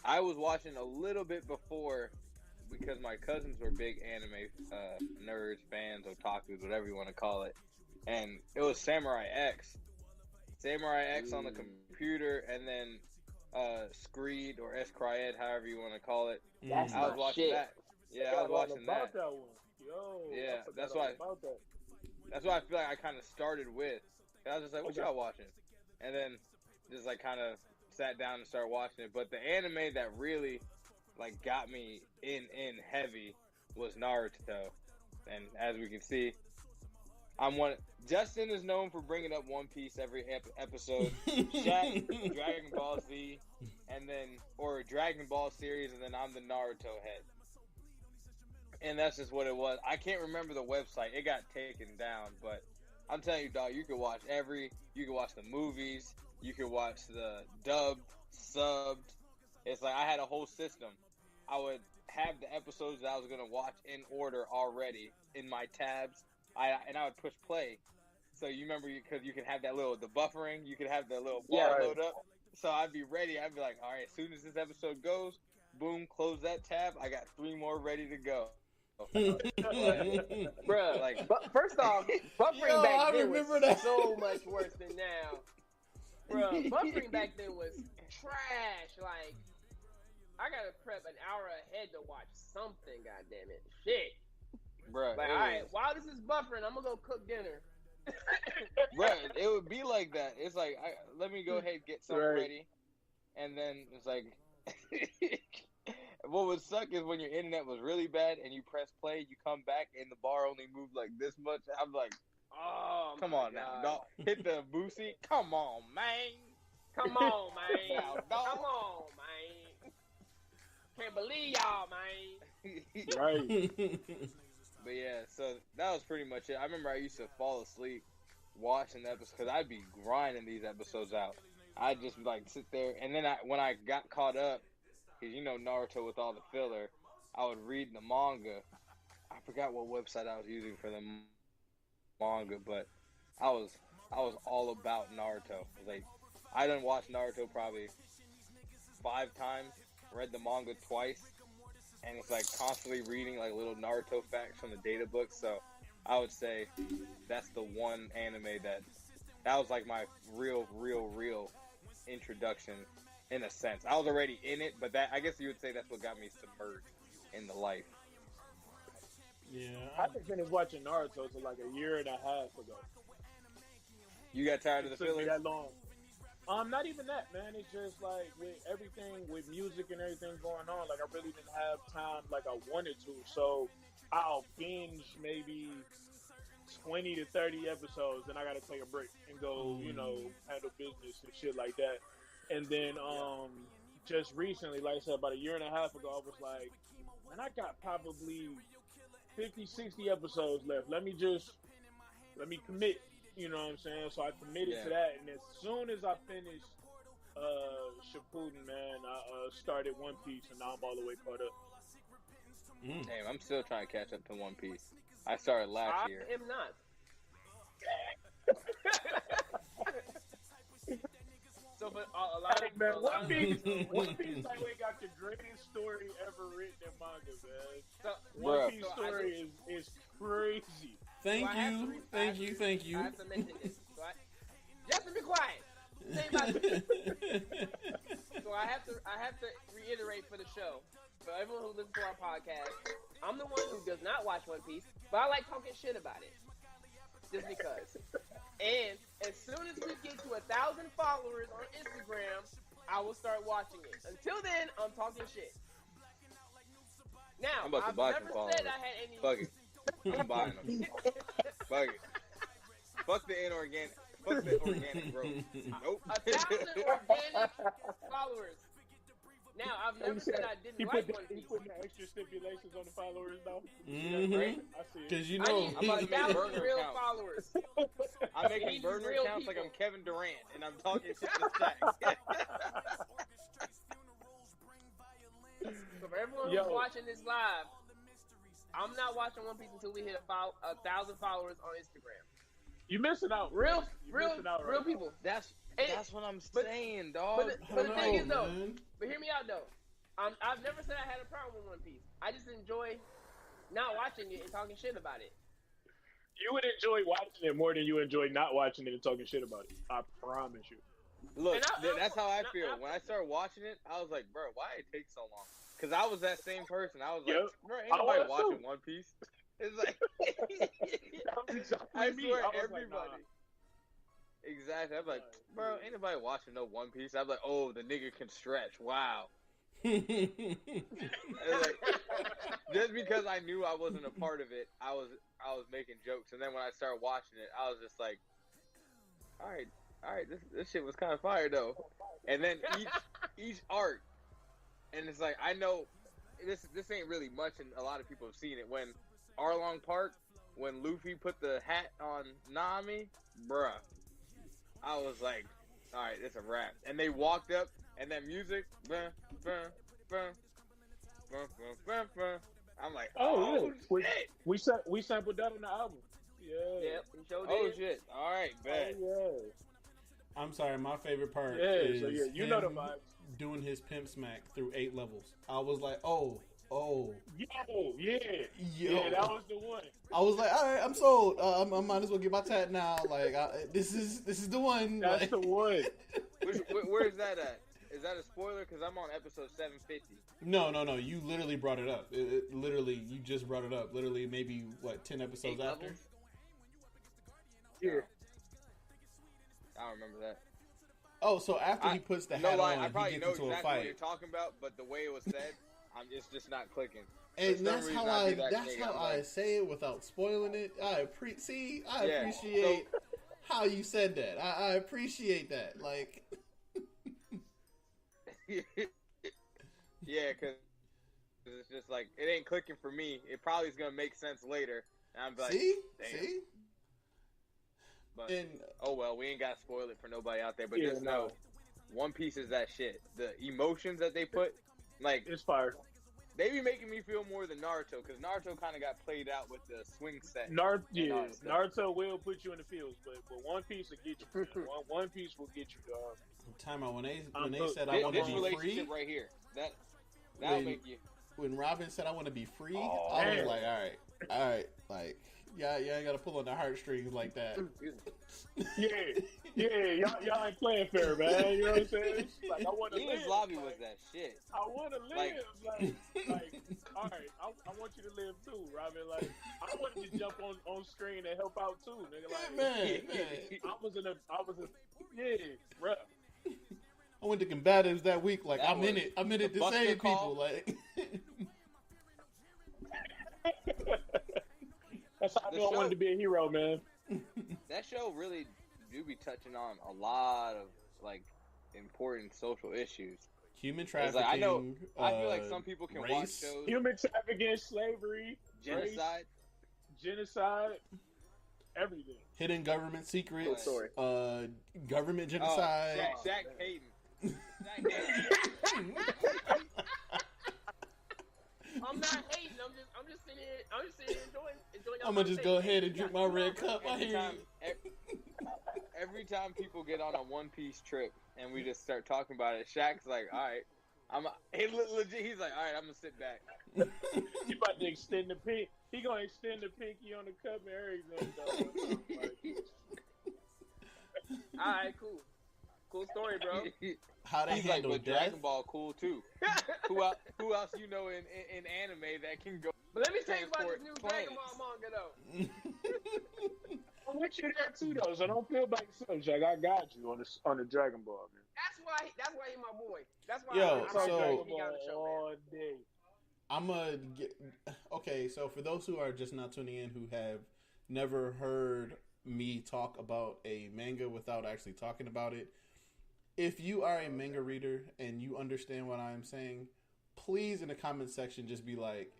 I was watching a little bit before because my cousins were big anime nerds, fans, otakus, whatever you want to call it. And it was Samurai X. Samurai X on the computer, and then Screed or Escryed, however you want to call it. That's I was my watching shit. that. Yeah, I was watching about that. one. Yo, Yeah, I forgot that's all why- About that. That's what I feel like I kind of started with. And I was just like, what Okay. y'all watching? And then just like kind of sat down and started watching it. But the anime that really like got me in heavy was Naruto. And as we can see, Justin is known for bringing up One Piece every episode. Shaq, Dragon Ball Z, or Dragon Ball series, and then I'm the Naruto head. And that's just what it was. I can't remember the website. It got taken down, but I'm telling you, dog, you could watch the movies, you could watch the dubbed, subbed. It's like I had a whole system. I would have the episodes that I was going to watch in order already in my tabs. I would push play. So you remember, because you can have the buffering, you could have the little bar right. load up. So I'd be ready. I'd be like, all right, as soon as this episode goes, boom, close that tab. I got 3 more ready to go. Bruh, Like- but first off, buffering Yo, I back then was remember that. so much worse than now. Bruh, buffering back then was trash. Like, I gotta prep an hour ahead to watch something, goddammit. Shit. Bruh, Like, alright, while this is buffering, I'm gonna go cook dinner. Bruh, it would be like that. It's like, let me go ahead and get something Right. ready. And then it's like, what would suck is when your internet was really bad and you press play, you come back and the bar only moved like this much. I'm like, Oh, come my on now, God. dog. Hit the boosie. Come on, man. Come on, man. Now, dog. Come on, man. Can't believe y'all, man. Right. But yeah, so that was pretty much it. I remember I used to fall asleep watching the episodes because I'd be grinding these episodes out. I'd just like sit there, and then when I got caught up, because you know Naruto with all the filler, I would read the manga. I forgot what website I was using for the manga, but I was all about Naruto. Like, I done watched Naruto probably 5 times, read the manga twice, and it's like constantly reading like little Naruto facts from the data book. So I would say that's the one anime that was like my real introduction in a sense. I was already in it, but that I guess you would say that's what got me submerged in the life. Yeah. I haven't finished watching Naruto until like a year and a half ago. You got tired of It the took me fillers? that long. Not even that, man. It's just like with everything, with music and everything going on, like I really didn't have time like I wanted to. So I'll binge maybe 20 to 30 episodes, then I gotta take a break and go, handle business and shit like that. And then just recently, like I said, about a year and a half ago, I was like, man, I got probably 50, 60 episodes left. Let me commit. You know what I'm saying? So I committed to that, and as soon as I finished Shippuden, man, I started One Piece, and now I'm all the way caught up. Damn, I'm still trying to catch up to One Piece. I started last year. I am not. So for a lot of man, One Piece like got the greatest story ever written in manga, man. So, One Piece story is crazy. Thank you. I have to mention this. Just to be quiet. Say my So I have to reiterate for the show, for everyone who listens to our podcast, I'm the one who does not watch One Piece, but I like talking shit about it. Just because. And as soon as we get to 1,000 followers on Instagram, I will start watching it. Until then, I'm talking shit. Now, I'm about to I've buy never some followers. said I had any. Fuck it. I'm buying them. Fuck it. Fuck the inorganic. Fuck the organic growth. Nope. 1,000 organic followers. Now, I've never said I didn't like One He Piece. putting the extra stipulations on the followers, though. Mm-hmm. I see it. Because you I know, need I'm about to make 1,000 burner real accounts. followers. I'm making These burner real accounts like people. I'm Kevin Durant, and I'm talking shit to Shaq. So for everyone Yo. who's watching this live, I'm not watching One Piece until we hit 1,000 followers on Instagram. You missing out. Real missing out right people. That's what I'm but- saying, dog. But the thing is, though, man. but hear me out, though. I've never said I had a problem with One Piece. I just enjoy not watching it and talking shit about it. You would enjoy watching it more than you enjoy not watching it and talking shit about it. I promise you. Look, And that's how I and feel. When I started watching it, I was like, bro, why it take so long? Because I was that same person. I was like, Yep. bro, ain't I nobody was watching too. One Piece. It's like, Exactly I me. swear, I was like, everybody. nah. Exactly. I'm like, bro, ain't nobody watching no One Piece. I'm like, oh, the nigga can stretch. Wow. Like, just because I knew I wasn't a part of it, I was making jokes. And then when I started watching it, I was just like, all right, this shit was kind of fire though. And then each arc, and it's like, I know this ain't really much, and a lot of people have seen it. When Arlong Park, when Luffy put the hat on Nami, bruh, I was like, all right, it's a wrap. And they walked up, and that music, I'm like, oh shit. We sampled that on the album. Yeah. Yep, we showed Oh it. shit. All right, bet. Oh, I'm sorry, my favorite part yeah. is So yeah, you know the him vibes. doing his pimp smack through 8 levels. I was like, oh. Yo, yeah. Yo. Yeah, that was the one. I was like, all right, I'm sold. I might as well get my tat now. Like, this is the one. That's Like- the one. Where is that at? Is that a spoiler? Because I'm on episode 750. No. You literally brought it up. Literally, you just brought it up. Literally, maybe, 10 episodes 8 after? levels? Yeah. I don't remember that. Oh, so after he puts the No hat lie, on, I probably he know gets into exactly a what you're fight. talking about, but the way it was said, it's just not clicking. And For some that's reason, how I I do that that's thing. how I'm I like- say it without spoiling it. I appreciate Yeah, how you said that. I appreciate that. Like, Yeah, because it's just like, it ain't clicking for me. It probably is going to make sense later. And I'm like, see? damn. See? But, And oh well, we ain't got to spoil it for nobody out there. But Yeah, just no. know, One Piece is that shit. The emotions that they put, like, It's fire. they be making me feel more than Naruto, because Naruto kind of got played out with the swing set. Naruto, and all that stuff. Naruto will put you in the fields, but One Piece will get you. Man. One Piece will get you, dog. time out when they hooked. said I This, want to this be relationship free. right here, that'll When- make you. When Robin said I want to be free, Oh, I was man. like, all right, like Yeah, ain't gotta pull on the heartstrings like that. Y'all ain't playing fair, man. You know what I'm saying? Like, I want to live. Ian's lobby was like, that shit. I want to live. Like, all right, I want you to live too, Robin. Like, I wanted to jump on screen and help out too, nigga. Like, Man. I was bro. I went to combatives that week. Like, That I'm in was it. I'm in it the to save Buster call. people. Like, That's how I The knew I show- wanted to be a hero, man. That show really do be touching on a lot of like important social issues. human It's trafficking. like, I feel like some people can watch race. shows. Human trafficking, slavery, Genocide. genocide, everything. Hidden government secrets. Cool story. Government genocide. Oh, Shaq Hayden. I'm not hating. I'm just sitting here enjoying. I'm gonna just go ahead and drink my red cup. I hear you. Every time people get on a One Piece trip and we just start talking about it, Shaq's like, "All right, legit." He's like, "All right, I'm gonna sit back." He about to extend the pink. He gonna extend the pinky on the cup and everything. All right, cool story, bro. How they He's like, handle but death. Dragon Ball cool too. Who else you know in anime that can go? But let me tell you about this new Transport Dragon Ball manga though. I want you there too, though. So don't feel by yourself, Jack. I got you on the Dragon Ball, man. That's why he's my boy. That's why Yo, I Saw so- Dragon he got Ball the show, all day. I'm gonna get okay. So for those who are just now tuning in, who have never heard me talk about a manga without actually talking about it, if you are a manga reader and you understand what I'm saying, please in the comment section just be like,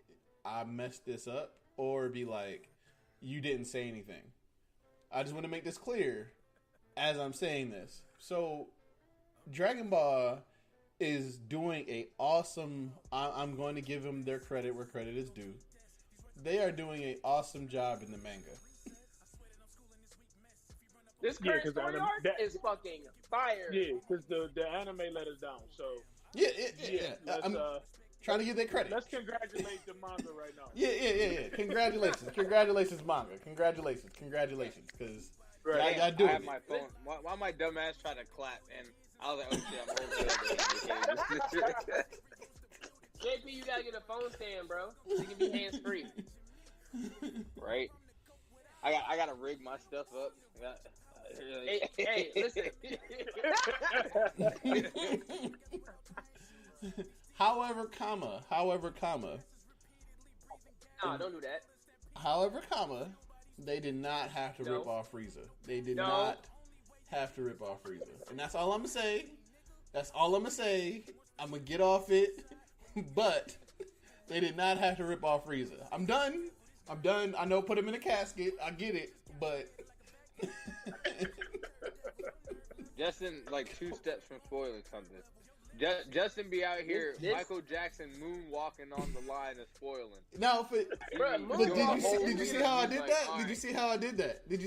"I messed this up," or be like, "You didn't say anything." I just want to make this clear as I'm saying this. So, Dragon Ball is doing a awesome. I'm going to give them their credit where credit is due. They are doing an awesome job in the manga. This Yeah, current 'cause the story anime- arc that- is fucking fire. Yeah, because the anime let us down. So Yeah. let's I'm trying to give their credit. let's congratulate the manga right now. Yeah. Congratulations, manga. Congratulations. Because Right. y'all doing I have it. my phone. Why my dumb ass try to clap and I was like, "Oh shit, I'm over JP, you gotta get a phone stand, bro. So you can be hands free. right? I gotta rig my stuff up. Hey, listen. However, comma. Nah, don't do that. However, comma, they did not have to No. rip off Frieza. They did No. not have to rip off Frieza. And that's all I'm going to say. I'm going to get off it. But they did not have to rip off Frieza. I'm done. I know put him in a casket. I get it. But Justin, like 2 steps from spoiling something. Justin be out here, This- Michael Jackson moonwalking on the line of spoiling. now, Bruh, but Moonwalk did you see how I did Like, that? all Did you right. see how I did that? No,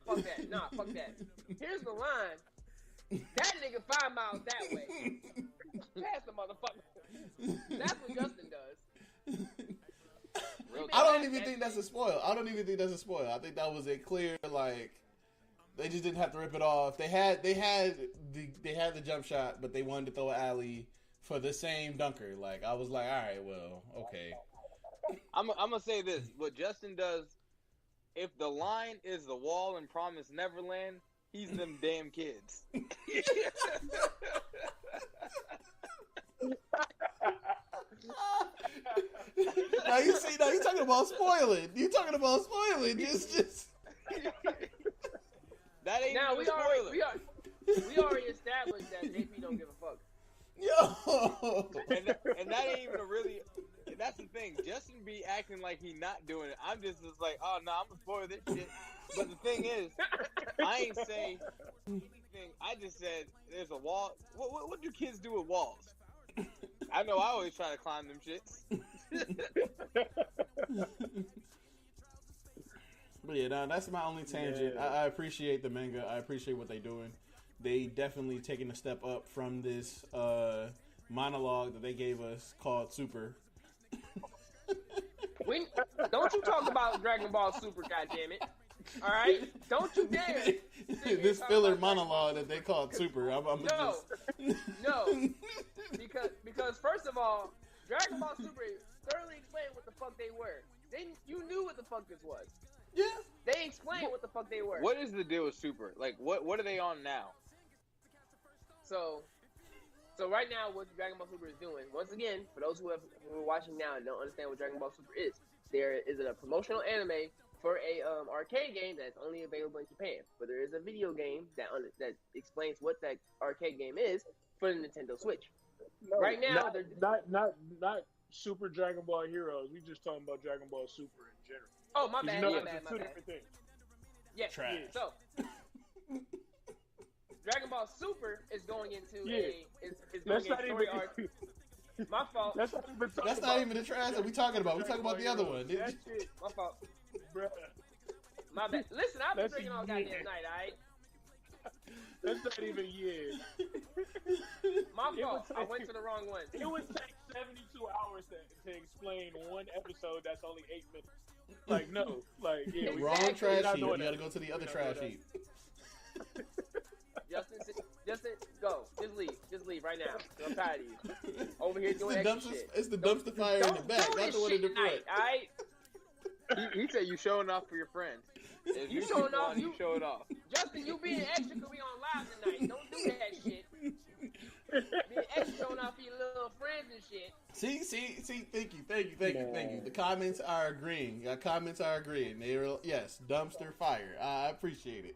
fuck that. Nah, fuck that. Here's the line. That nigga 5 miles that way. Pass the motherfucker. That's what Justin does. Real I don't talk. even think that's a spoil. I think that was a clear, like, they just didn't have to rip it off. They had the jump shot, but they wanted to throw an alley for the same dunker. Like, I was like, all right, well, okay. I'm gonna say this: what Justin does, if the line is the wall in Promise Neverland, he's them damn kids. Now you talking about spoiling. Just. That ain't Now even we a spoiler. already established that JP don't give a fuck. Yo. and that ain't even a really. That's the thing. Justin be acting like he not doing it. I'm just like, oh no, I'm gonna spoil this shit. But the thing is, I ain't say anything. I just said there's a wall. What do kids do with walls? I know I always try to climb them shits. But yeah, no, that's my only tangent. Yeah. I appreciate the manga. I appreciate what they're doing. They definitely taking a step up from this monologue that they gave us called Super. Don't you talk about Dragon Ball Super, goddammit. All right, don't you dare. This filler monologue that they call Super. No, because first of all, Dragon Ball Super thoroughly explained what the fuck they were. You knew what the fuck this was. Yeah. They explained what the fuck they were. What is the deal with Super? Like, what are they on now? So right now, what Dragon Ball Super is doing, once again, for those who are watching now and don't understand what Dragon Ball Super is, there is a promotional anime for a arcade game that's only available in Japan. But there is a video game that explains what that arcade game is for the Nintendo Switch. No, right now, not Super Dragon Ball Heroes. We just talking about Dragon Ball Super in general. Oh, my bad, my bad. Different things. Yeah. Trash. So Dragon Ball Super is going into Let's a not story even. arc. My fault. That's not even the trash that we talking about. We talking about the other one. That shit, My fault. bruh. My bad. Listen, I've been That's drinking all goddamn night, alright? That's not even years. My It fault. would I take- went to the wrong one. It would take 72 hours to explain one episode that's only 8 minutes. Like, no. Like, yeah. we- Wrong Exactly. trash Not heap. You doing gotta that. go to the other Not trash doing heap. Justin, go. Just leave right now. I'm tired of you. Over here doing the extra dumpster, shit. it's the dumpster fire in the back, not the one in the front. Alright? He said you showing off for your friends. If You keep showing off, on, you show it off. Justin, you being extra because we on live tonight. Don't do that shit. Being extra showing off for your little friends and shit. See, thank you. The comments are agreeing. They were, yes, dumpster fire. I appreciate it.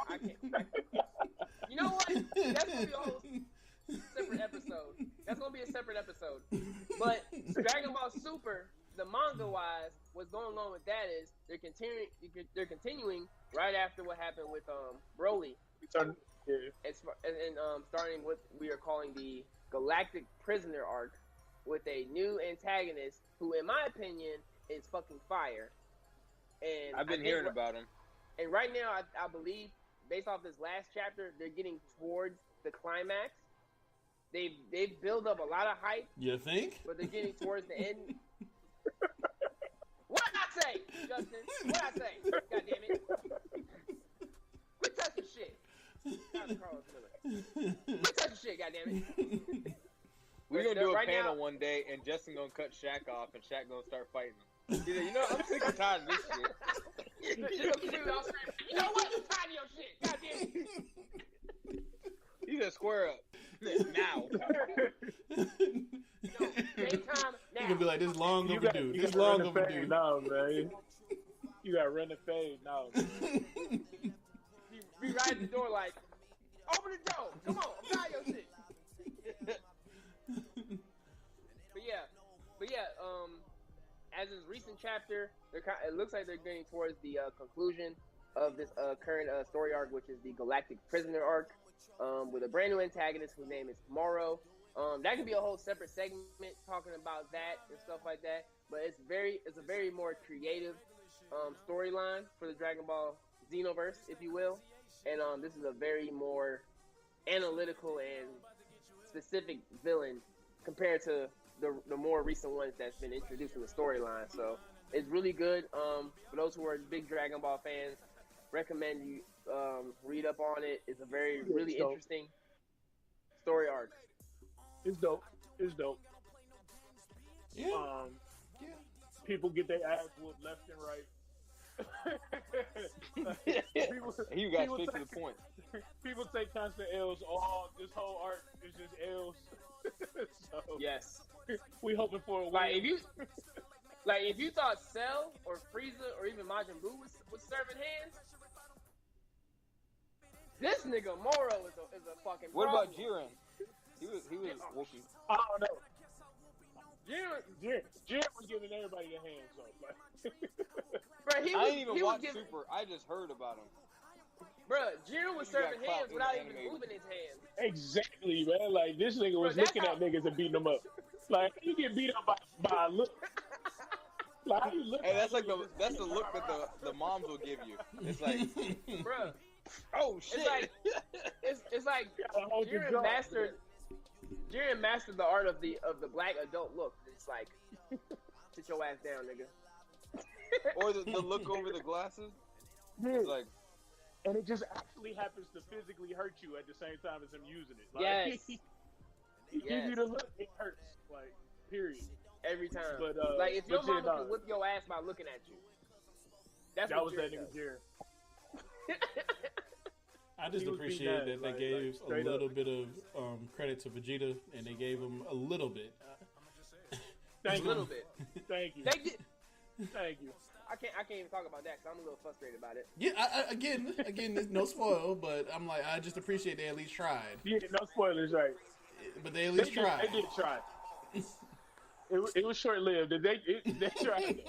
I can't. You know what? That's gonna be a whole separate episode. That's gonna be a separate episode. But Dragon Ball Super, the manga wise, what's going on with that is they're continuing right after what happened with Broly. Yeah. And starting what we are calling the Galactic Prisoner arc with a new antagonist who, in my opinion, is fucking fire. And I've been hearing about him. And right now, I believe, based off this last chapter, they're getting towards the climax. They've built up a lot of hype, You think? but they're getting towards the end. What I say, Justin? What I say? God damn it! Quit touching shit. That's Carlos Miller. Quit touching shit. God damn it! We're gonna do a Right panel now- one day, and Justin gonna cut Shaq off, and Shaq gonna start fighting him. He's like, you know, I'm sick and tired of this shit. You know what? I'm tired of your shit. God damn it! He's gonna square up now. No, daytime You now. gonna be like, this long You overdue. This gotta long run the fade overdue. now, man. You gotta run the fade now. Be right at the door like, open the door. Come on, I'm tired of your shit. But yeah, as this recent chapter, it looks like they're getting towards the conclusion of this current story arc, which is the Galactic Prisoner arc, with a brand new antagonist whose name is Moro. That could be a whole separate segment talking about that and stuff like that. But it's a very more creative storyline for the Dragon Ball Xenoverse, if you will. And this is a very more analytical and specific villain compared to the more recent ones that's been introduced in the storyline. So it's really good. For those who are big Dragon Ball fans, recommend you read up on it. It's a really dope. interesting story arc. It's dope. Yeah. Yeah. People get their ass whooped left and right. people, You got people straight to take- the point. People take constant L's. This whole arc is just L's. So Yes. we hoping for a win. Like if you thought Cell or Frieza or even Majin Buu was serving hands, this nigga Moro is a fucking What problem. about Jiren? He was whooping. I don't know. Jiren was giving everybody their hands up. Like, Bro, he I was, didn't even he was watch giving, Super. I just heard about him. bro, Jiren was You got serving clout hands in without the even anime. moving his hands. exactly, man. Like this nigga was Bro, that's looking at how- niggas and beating them up. Like you get beat up by a look. Like how you look. Hey, at that's niggas that's the and- look that the moms will give you. It's like, Bro, oh shit. it's like gotta hold your jaw. Jiren mastered the art of the black adult look. It's like Sit your ass down, nigga. Or the look over the glasses. Yeah. It's like, And it just actually happens to physically hurt you at the same time as him using it. Like, Yes. he gives you the look, it hurts. Like, period. Every time. But like if your but yeah, mama nah, can whip your ass by looking at you. That's that what was Jerry that nigga does. Jerry. I just He was appreciate beat that down, they gave a straight little up. bit of credit to Vegeta, and they gave him a little bit. Thank A little you. bit. Thank you. They did. Thank you. I can't even talk about that because I'm a little frustrated about it. Yeah, again, there's no spoil, but I'm like, I just appreciate they at least tried. Yeah, no spoilers, right? But they at least tried. They did try. It was short lived. They tried.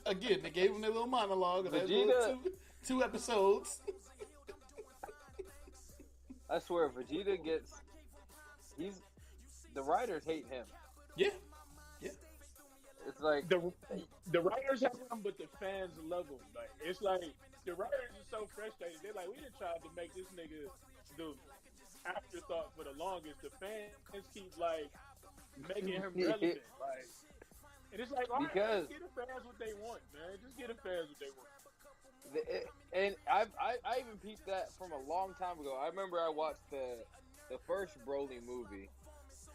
Again, they gave him their little monologue of that Vegeta- little two episodes. I swear, Vegeta the writers hate him. Yeah. It's like, The writers have him, but the fans love him. Like it's like the writers are so frustrated. They're like, we done tried to make this nigga the afterthought for the longest. The fans keep like making him relevant. Like, and it's like, all right, Because- just get the fans what they want, man. Just get the fans what they want. and I even peeped that from a long time ago. I remember I watched the first Broly movie.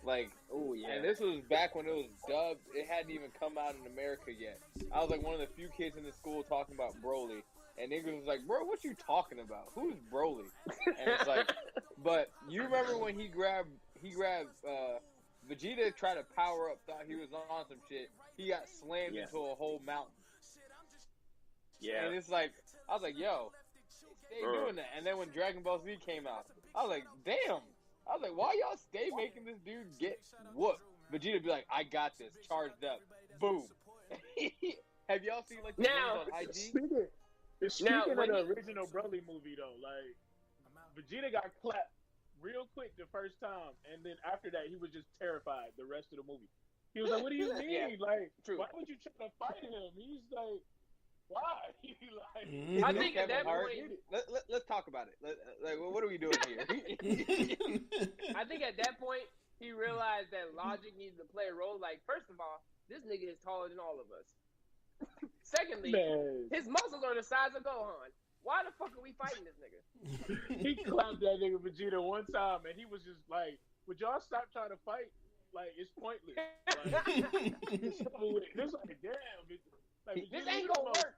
Like, Oh yeah. and this was back when it was dubbed. It hadn't even come out in America yet. I was like one of the few kids in the school talking about Broly. And niggas was like, bro, what you talking about? Who's Broly? And it's like, but you remember when he grabbed Vegeta tried to power up, thought he was on some shit. He got slammed Yeah. into a whole mountain. Yeah. And it's like, I was like, yo, stay doing that. And then when Dragon Ball Z came out, I was like, damn. I was like, why y'all stay making this dude get whooped? Vegeta be like, I got this, charged up, boom. Have y'all seen like the Now- memes on IG? Speaking of when the he- original Broly movie, though, like Vegeta got clapped real quick the first time, and then after that, he was just terrified the rest of the movie. He was like, "What do you mean? Yeah, like, true. why would you try to fight him?" He's like, "Why?" like, Mhm. I think at Kevin that Hart? point, Let's talk about it. Like, what are we doing here? I think at that point he realized that logic needed to play a role. Like, first of all, this nigga is taller than all of us. Secondly, man, his muscles are the size of Gohan. Why the fuck are we fighting this nigga? he clapped that nigga Vegeta one time, and he was just like, "Would y'all stop trying to fight? Like, it's pointless." Like, it's like, damn, like, This Vegeta, ain't you the gonna most- work.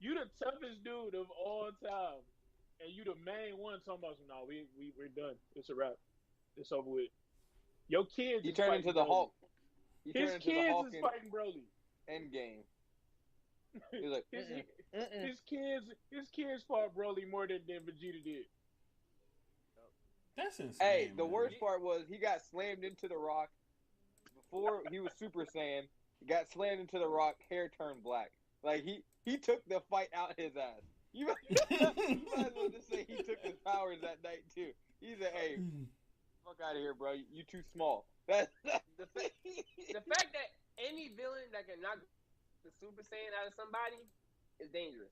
You the toughest dude of all time, and you the main one talking about, "No, we're done. It's a wrap. It's over with." Your kids. He is turned fighting into the Broly. Hulk. He His turned into the kids Hulk is in fighting Broly. Endgame. He was like, His, "Mm-mm." his kids fought Broly more than Vegeta did. That's insane. Hey, the man. worst part was he got slammed into the rock before he was Super Saiyan. He got slammed into the rock, hair turned black. Like he took the fight out his ass. You might as well just say he took his powers that night too. He said, "Hey, fuck out of here, bro. You too small." That's The fact that any villain that can knock the Super Saiyan out of somebody is dangerous.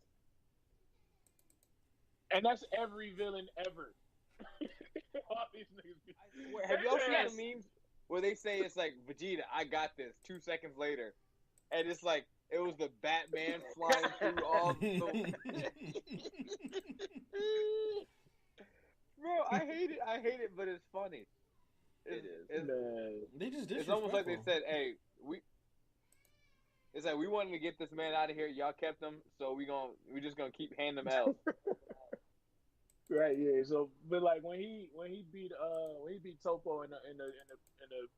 And that's every villain ever. All these niggas be- Have y'all seen Yes. the memes where they say it's like Vegeta, I got this. 2 seconds later, and it's like it was the Batman flying through all the. Bro, I hate it, but it's funny. It is. It's, Man. They just it's almost like they disrespectful. said, "Hey, It's like we wanted to get this man out of here. Y'all kept him, so we just gonna keep handing him L's. Right, yeah. So, but like when he beat Topo in the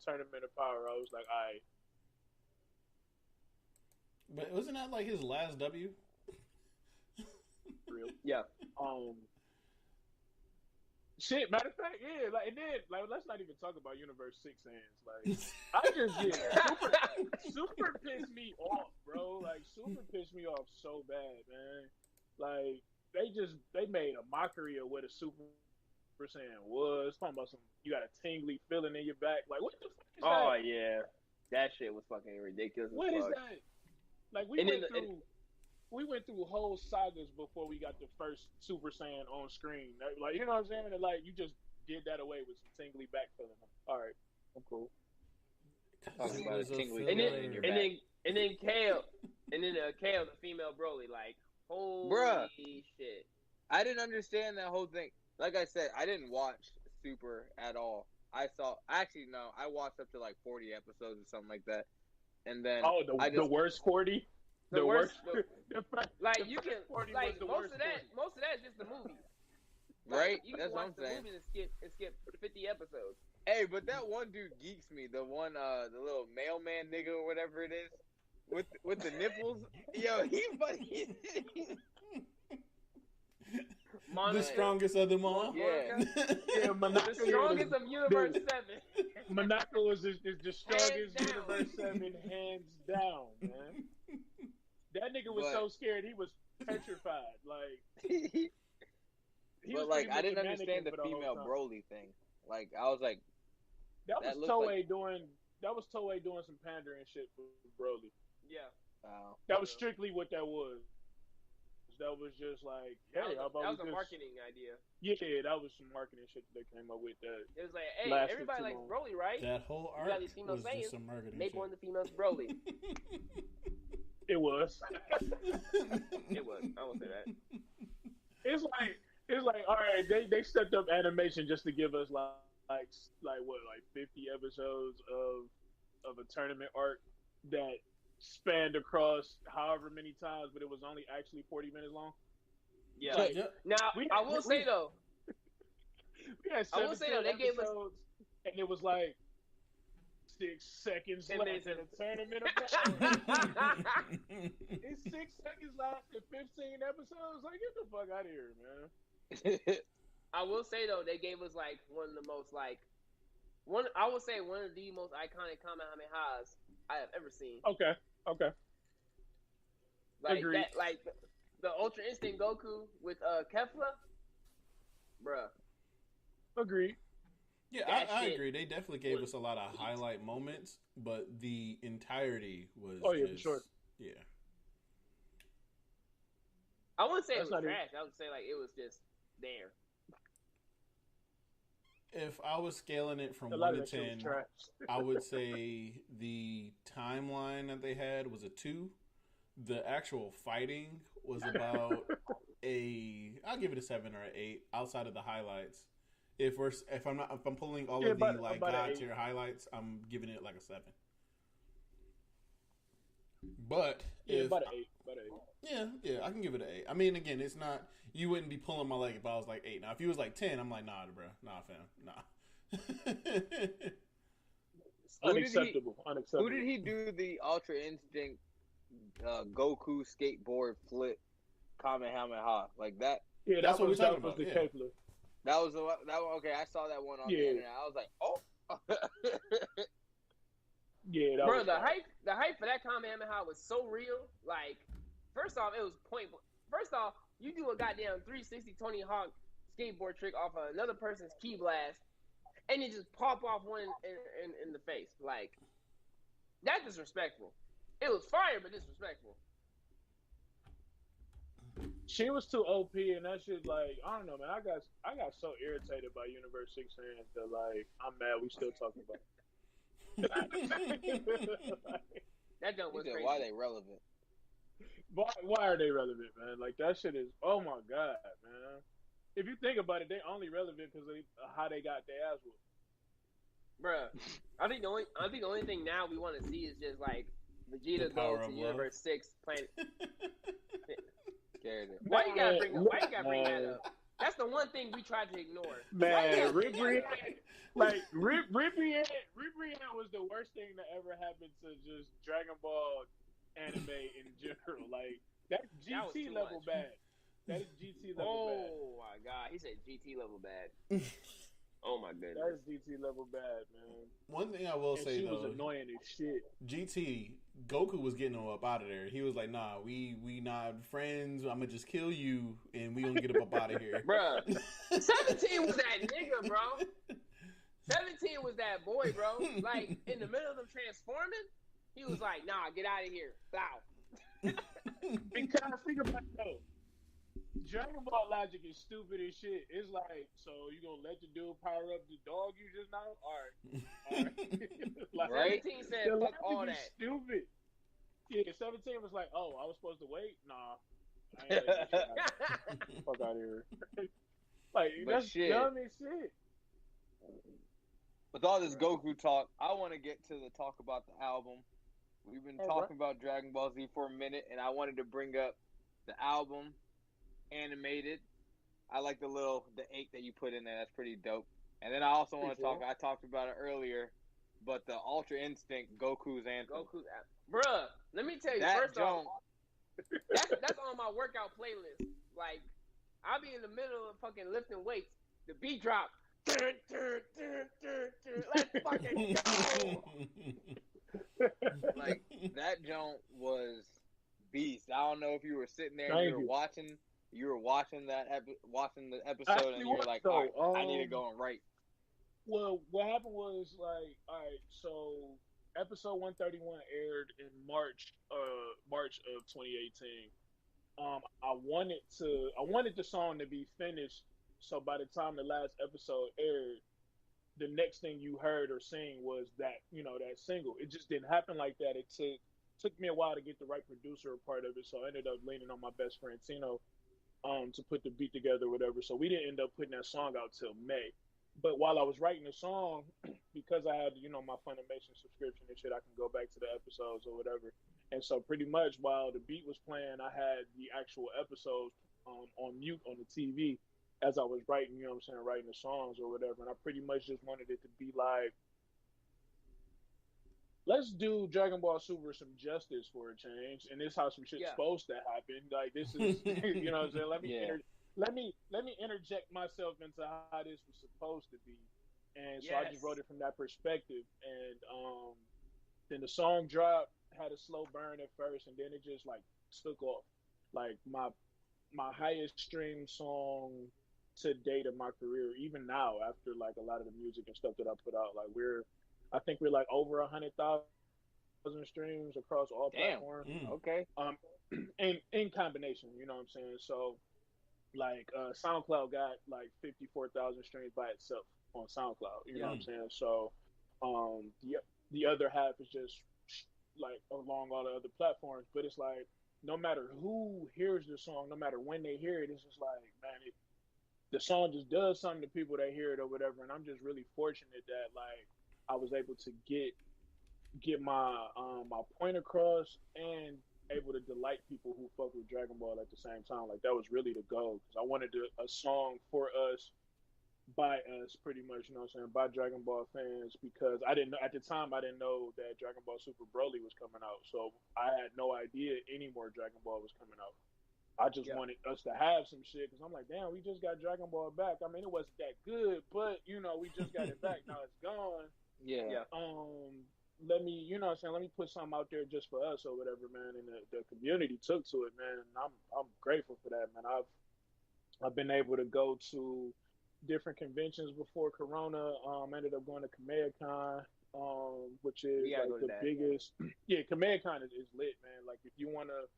tournament of power, I was like, all right. But wasn't that like his last W? Real. Yeah. Shit, matter of fact, yeah, like, and then, like, let's not even talk about Universe 6 hands. Like, I just get super pissed me off, bro. Like, super pissed me off so bad, man. Like, they made a mockery of what a Super Saiyan was. Talking about you got a tingly feeling in your back. Like, what the fuck is Oh that? yeah, that shit was fucking ridiculous. What as is fuck. that? Like, And then- we went through whole sagas before we got the first Super Saiyan on screen. Like, you know what I'm saying? And, like, you just did that away with some tingly back feeling. All right, I'm cool. Talking about a tingly And feeling in your back. And then Kale, Kale, the female Broly, like, holy Bruh. shit. I didn't understand that whole thing. Like I said, I didn't watch Super at all. I watched up to like 40 episodes or something like that. And then the worst 40? The worst. Like, the you can, 40 like, was the most worst of that is just the movie. Like, right? You That's can what watch I'm saying. the movie and skip 50 episodes. Hey, but that one dude geeks me. The one, the little mailman nigga or whatever it is, with the nipples. Yo, he funny. The strongest of them all. Yeah. The strongest of Universe 7. Monaco is the strongest down. Universe 7, hands down, man. That nigga was so scared he was petrified. Like, he but was like, pretty I didn't much a understand the mannequin for whole female time. Broly thing. Like, I was like, That that was looks Toei like- doing. That was Toei doing some pandering shit for Broly. Yeah. wow. That was strictly what that was. That was just like, hey, how about that was we a just... marketing idea. Yeah, that was some marketing shit that they came up with. That It was like, hey, Lasted everybody too likes long. Broly, right? That whole You arc got these female was Saiyans. just some marketing Make shit. one of the females Broly. it was. It was. I won't say that. It's like all right, they stepped up animation just to give us like 50 episodes of a tournament arc that spanned across however many times, but it was only actually 40 minutes long. Yeah. Like, Yep. Now, I will say though, We had I will say, though, 17 they gave us- episodes, and it was like 6 seconds 10 left minutes in in. the tournament. Of power. It's 6 seconds left in 15 episodes. Like, get the fuck out of here, man. I will say though, they gave us like one of the most like one. I would say one of the most iconic Kamehamehas I have ever seen. Okay. Like Agreed. that, like the Ultra Instinct Goku with Kefla, bruh. Agreed. Yeah, That I shit agree. They definitely gave was us a lot of heat. highlight moments, but the entirety was. Oh, yeah, for just, sure. Yeah. I wouldn't say That's it was not even- trash. I would say like it was just there. If I was scaling it from A lot 1 of to that shit 10, was trash. I would say the timeline that they had was a 2. The actual fighting was about I'll give it a 7 or an 8 outside of the highlights. If I'm pulling all of the about an god 8. tier highlights, I'm giving it like a 7. But Yeah, if about an 8. About an 8. yeah, I can give it an 8. I mean, again, it's not. You wouldn't be pulling my leg if I was like 8. Now, if you was like 10, I'm like, nah, bro, nah, fam, nah. Unacceptable. Who did he do the Ultra Instinct Goku skateboard flip Kamehameha like that? Yeah, That's what we're talking was about, the yeah. Kefla. That was okay. I saw that one on the Yeah. internet. I was like, oh. Yeah, that Bro, was the hype for that Kamehameha was so real. Like, first off, it was point. First off, you do a goddamn 360 Tony Hawk skateboard trick off of another person's key blast, and you just pop off one in the face. Like, that's disrespectful. It was fire, but disrespectful. She was too OP, and that shit, like, I don't know, man. I got so irritated by Universe 6 fans that, like, I'm mad we still talking about it. That jump was He said, crazy. why they relevant? Why are they relevant, man? Like, that shit is, oh my god, man. If you think about it, they only relevant because of how they got their ass whooped. Bruh, I think the only thing now we want to see is just like Vegeta The go power to of love. Universe 6 planet. Scared it. Why you gotta bring that up? That's the one thing we tried to ignore. Man, Ribrianne was the worst thing that ever happened to just Dragon Ball anime in general. Like, that's That was GT too level much. bad. That is GT level bad. Oh my god, he said GT level bad. Oh my That goodness. is GT level bad, man. One thing I will And say she though, was annoying as shit. GT Goku was getting him up out of there. He was like, "Nah, we not friends. I'm gonna just kill you, and we gonna get him up out of here." Bruh, 17 was that nigga, bro. 17 was that boy, bro. Like, in the middle of them transforming, he was like, nah, get out of here. Bow. Because think about it though. Dragon Ball logic is stupid as shit. It's like, so you gonna let the dude power up the dog you just now? Alright. Like, Right? 17 said, the fuck logic all is that. stupid. Yeah, 17 was like, oh, I was supposed to wait? Nah. I ain't letting this shit happen. Fuck out of here. Like, But that's shit. dumb as shit. With all this Goku talk, I want to get to the talk about the album. We've been talking about Dragon Ball Z for a minute, and I wanted to bring up the album, animated. I like the 8 that you put in there. That's pretty dope. And then I also want to talk. I talked about it earlier, but the Ultra Instinct Goku's anthem. Bruh, let me tell you. That first off, that's on my workout playlist. Like, I'll be in the middle of fucking lifting weights. The beat drop. Let's fucking go. Like, that joint was beast. I don't know if you were sitting there and you were watching the episode, and you were like, all right, I need to go and write. Well, what happened was, like, all right, so episode 131 aired in March of 2018. I wanted the song to be finished, so by the time the last episode aired, the next thing you heard or seen was that, that single. It just didn't happen like that. It took me a while to get the right producer part of it, so I ended up leaning on my best friend Tino to put the beat together or whatever. So we didn't end up putting that song out till May. But while I was writing the song, because I had, my Funimation subscription and shit, I can go back to the episodes or whatever. And so pretty much while the beat was playing, I had the actual episodes on mute on the TV as I was writing, writing the songs or whatever. And I pretty much just wanted it to be like, let's do Dragon Ball Super some justice for a change. And this is how some shit's supposed to happen. Like, this is, you know what I'm saying? Let me interject myself into how this was supposed to be. And so I just wrote it from that perspective. And then the song dropped, had a slow burn at first, and then it just like took off. Like my highest streamed song to date of my career, even now after like a lot of the music and stuff that I put out, like I think we're like over 100,000 streams across all platforms. Okay. In combination, you know what I'm saying? So like SoundCloud got like 54,000 streams by itself on SoundCloud, you know what I'm saying? So the other half is just like along all the other platforms, but it's like no matter who hears the song, no matter when they hear it, it's just like, man, the song just does something to people that hear it or whatever. And I'm just really fortunate that like I was able to get my my point across and able to delight people who fuck with Dragon Ball at the same time. Like that was really the goal, because I wanted a song for us, by us, pretty much, you know what I'm saying, by Dragon Ball fans, because I didn't know at the time, I didn't know that Dragon Ball Super Broly was coming out, so I had no idea any more Dragon Ball was coming out. I just wanted us to have some shit, because I'm like, damn, we just got Dragon Ball back. I mean, it wasn't that good, but we just got it back. Now it's gone. Let me, you know what I'm saying, let me put something out there just for us or whatever, man. And the community took to it, man. And I'm grateful for that, man. I've been able to go to different conventions before Corona. Ended up going to KamehamehaCon, which is like the biggest. Yeah, KamehamehaCon is lit, man. Like if you want to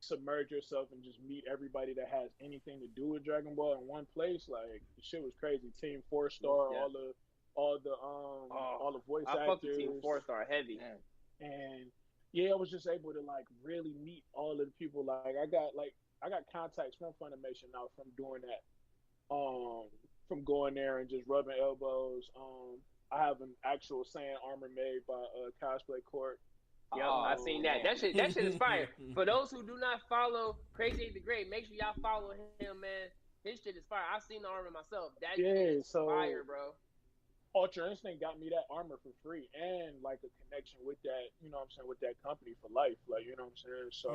submerge yourself and just meet everybody that has anything to do with Dragon Ball in one place, like the shit was crazy. Team 4-Star, all the voice actors. I fuck with Team 4-Star heavy. And I was just able to like really meet all of the people. Like I got contacts from Funimation now from doing that. From going there and just rubbing elbows. I have an actual Saiyan armor made by Cosplay Court. Yep, I seen that. That shit is fire. For those who do not follow Crazy 8 the Great, make sure y'all follow him, man. His shit is fire. I've seen the armor myself. That shit is fire, bro. Ultra Instinct got me that armor for free and like a connection with that, you know what I'm saying, with that company for life. Like, you know what I'm saying? So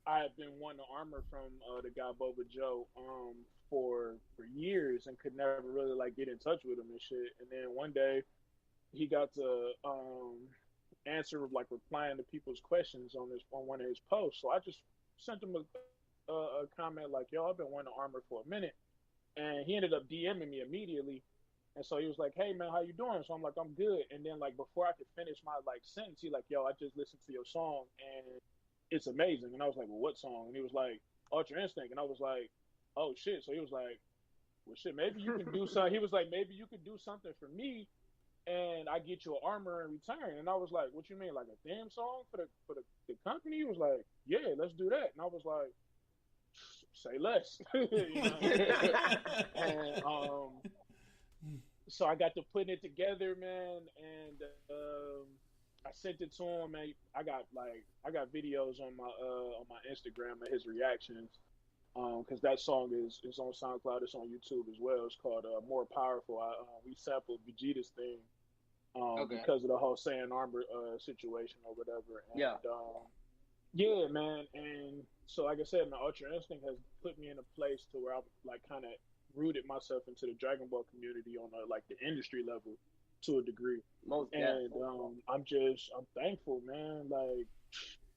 I have been wanting the armor from the guy Boba Joe for years and could never really like get in touch with him and shit. And then one day he got to answer like replying to people's questions on one of his posts. So I just sent him a comment like, yo, I've been wanting the armor for a minute. And he ended up DMing me immediately. And so he was like, hey man, how you doing? So I'm like, I'm good. And then like before I could finish my like sentence, he like, yo, I just listened to your song and it's amazing. And I was like, well, what song? And he was like, Ultra Instinct. And I was like, oh shit. So he was like, well shit, maybe you can do something. He was like, maybe you could do something for me. and I get you an armor in return. And I was like, what you mean, like a theme song for the company? He was like, yeah, let's do that. And I was like, say less. You know what I mean? And so I got to putting it together, man, and I sent it to him, man. I got videos on my Instagram of his reactions, because that song is on SoundCloud. It's on YouTube as well. It's called More Powerful. We sampled Vegeta's theme, because of the whole Saiyan armor situation or whatever. And, yeah, man. And so, like I said, man, Ultra Instinct has put me in a place to where I've like kind of rooted myself into the Dragon Ball community on like the industry level to a degree. And I'm thankful, man. Like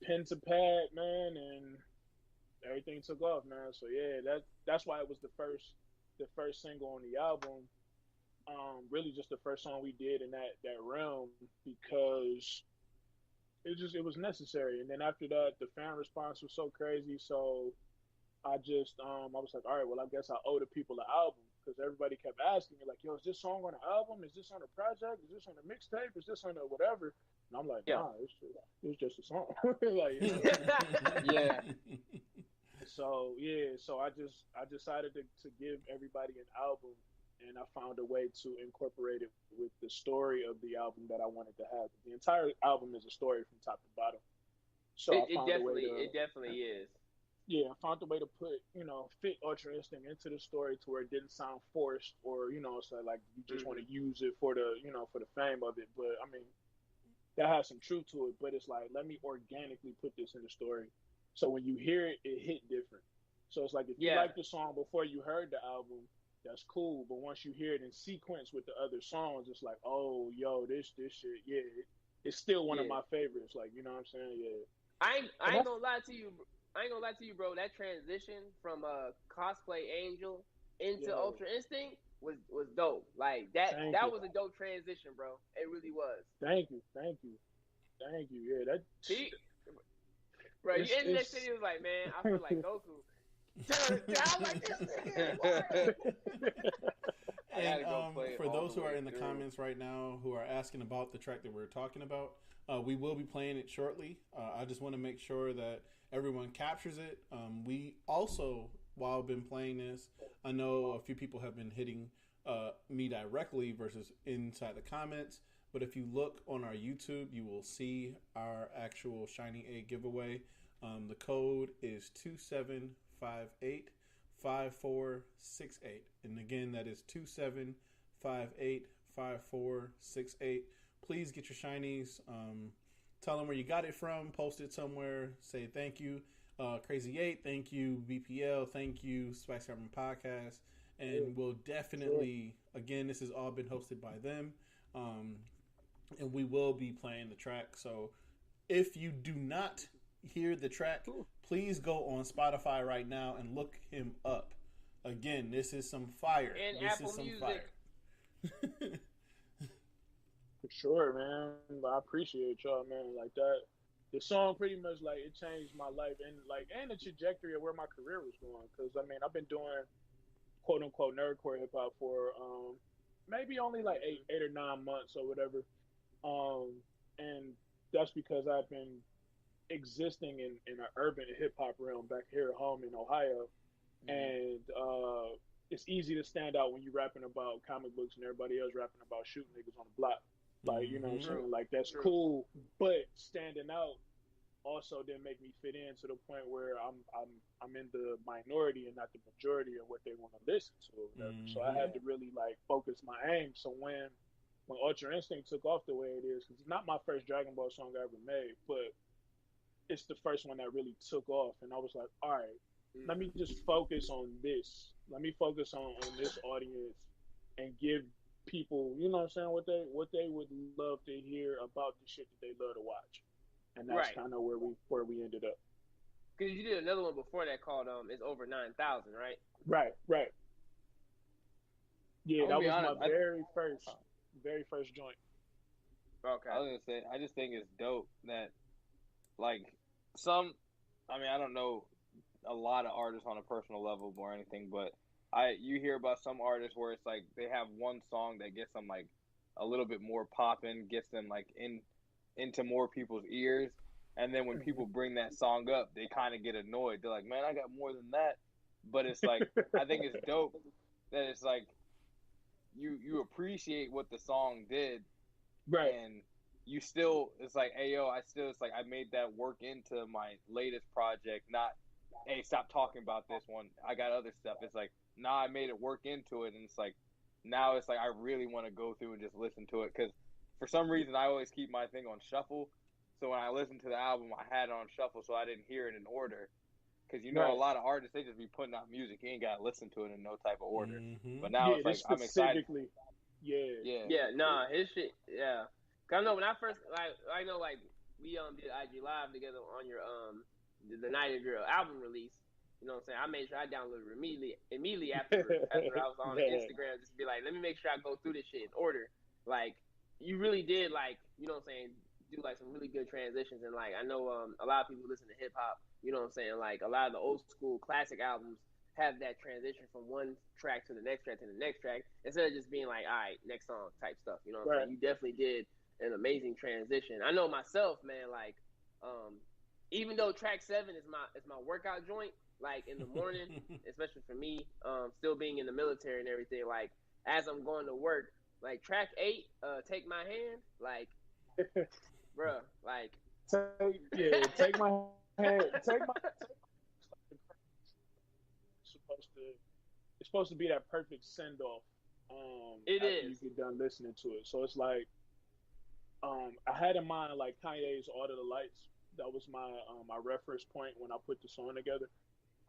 pen to pad, man, and everything took off, man. So yeah, that's why it was the first single on the album. Really just the first song we did in that realm, because it was necessary. And then after that, the fan response was so crazy. So I just I was like, all right, well, I guess I owe the people an album, because everybody kept asking me like, yo, is this song on the album? Is this on a project? Is this on a mixtape? Is this on a whatever? And I'm like, nah, it's just a song. Like, you know? Yeah. So I decided to give everybody an album, and I found a way to incorporate it with the story of the album that I wanted to have. The entire album is a story from top to bottom. So it definitely is. Yeah, I found a way to fit Ultra Instinct into the story to where it didn't sound forced, or so like you just want to use it for the for the fame of it. But I mean, that has some truth to it. But it's like, let me organically put this in the story, so when you hear it, it hit different. So it's like, if you like the song before you heard the album, that's cool. But once you hear it in sequence with the other songs, it's like, oh, yo, this shit, yeah, it's still one of my favorites. Like, you know what I'm saying? Yeah. I ain't gonna lie to you. Bro. That transition from Cosplay Angel into Ultra Instinct was dope. Like that was a dope transition, bro. It really was. Thank you. Yeah, that. See, bro, you ended that shit. He was like, man, I feel like Goku. And for those who are in the comments right now who are asking about the track that we're talking about, we will be playing it shortly. I just want to make sure that everyone captures it. We also, while I've been playing this, I know a few people have been hitting me directly versus inside the comments. But if you look on our YouTube, you will see our actual Shining Egg giveaway. The code is 27585468. And again, that is 27585468. Please get your shinies. Tell them where you got it from. Post it somewhere. Say thank you, Crazy 8. Thank you, BPL. Thank you, Spice Carbon Podcast. And we'll definitely, again, this has all been hosted by them. And we will be playing the track. So if you do not hear the track, please go on Spotify right now and look him up. Again, this is some fire. And this Apple is some Music. fire. For sure, man. I appreciate y'all, man. Like that, the song pretty much like it changed my life and the trajectory of where my career was going. Because I mean, I've been doing quote unquote nerdcore hip hop for maybe only like eight or 9 months or whatever, and that's because I've been existing in an urban hip hop realm back here at home in Ohio, and it's easy to stand out when you're rapping about comic books and everybody else rapping about shooting niggas on the block. Like, you know what I'm saying? Like, that's cool, but standing out also didn't make me fit in to the point where I'm in the minority and not the majority of what they want to listen to or whatever. So I had to really like focus my aim. So when Ultra Instinct took off the way it is, because it's not my first Dragon Ball song I ever made, but it's the first one that really took off, and I was like, all right, let me just focus on this. Let me focus on this audience and give people, you know what I'm saying, what they would love to hear about the shit that they love to watch. And that's kind of where we ended up. Because you did another one before that called It's Over 9,000, right? Right. Yeah, that was my very first joint. Okay. I was gonna say, I just think it's dope that, like, I don't know a lot of artists on a personal level or anything, but you hear about some artists where it's like they have one song that gets them like a little bit more popping, gets them like into more people's ears. And then when people bring that song up, they kind of get annoyed. They're like, "Man, I got more than that." But it's like, I think it's dope that it's like you appreciate what the song did, Right. and you still, it's like, hey yo, it's like I made that work into my latest project. Not, hey, stop talking about this one, I got other stuff. It's like, nah, I made it work into it, and it's like now it's like I really want to go through and just listen to it, because for some reason I always keep my thing on shuffle. So when I listened to the album, I had it on shuffle, so I didn't hear it in order. Because Right. a lot of artists, they just be putting out music. You ain't got to listen to it in no type of order. Mhm. But now it's like, this I'm excited. specifically. Yeah. Yeah, nah, his shit. Yeah, 'cause I know when I first I know like we did IG live together on your the night of your album release. You know what I'm saying? I made sure I downloaded it immediately after I was on Yeah. Instagram, just be like, let me make sure I go through this shit in order. Like you really did, like, you know what I'm saying, do like some really good transitions. And like I know a lot of people listen to hip hop. You know what I'm saying? Like a lot of the old school classic albums have that transition from one track to the next track to the next track, instead of just being like, all right, next song type stuff. You know what I'm Right. saying? You definitely did an amazing transition. I know myself, man, like even though track 7 is my workout joint, like in the morning, especially for me, still being in the military and everything, like as I'm going to work, like track 8, Take My Hand, like bruh, like Take my hand. It's supposed to be that perfect send off. It after is. you get done listening to it. So it's like, I had in mind like Kanye's "Order the Lights." That was my reference point when I put the song together.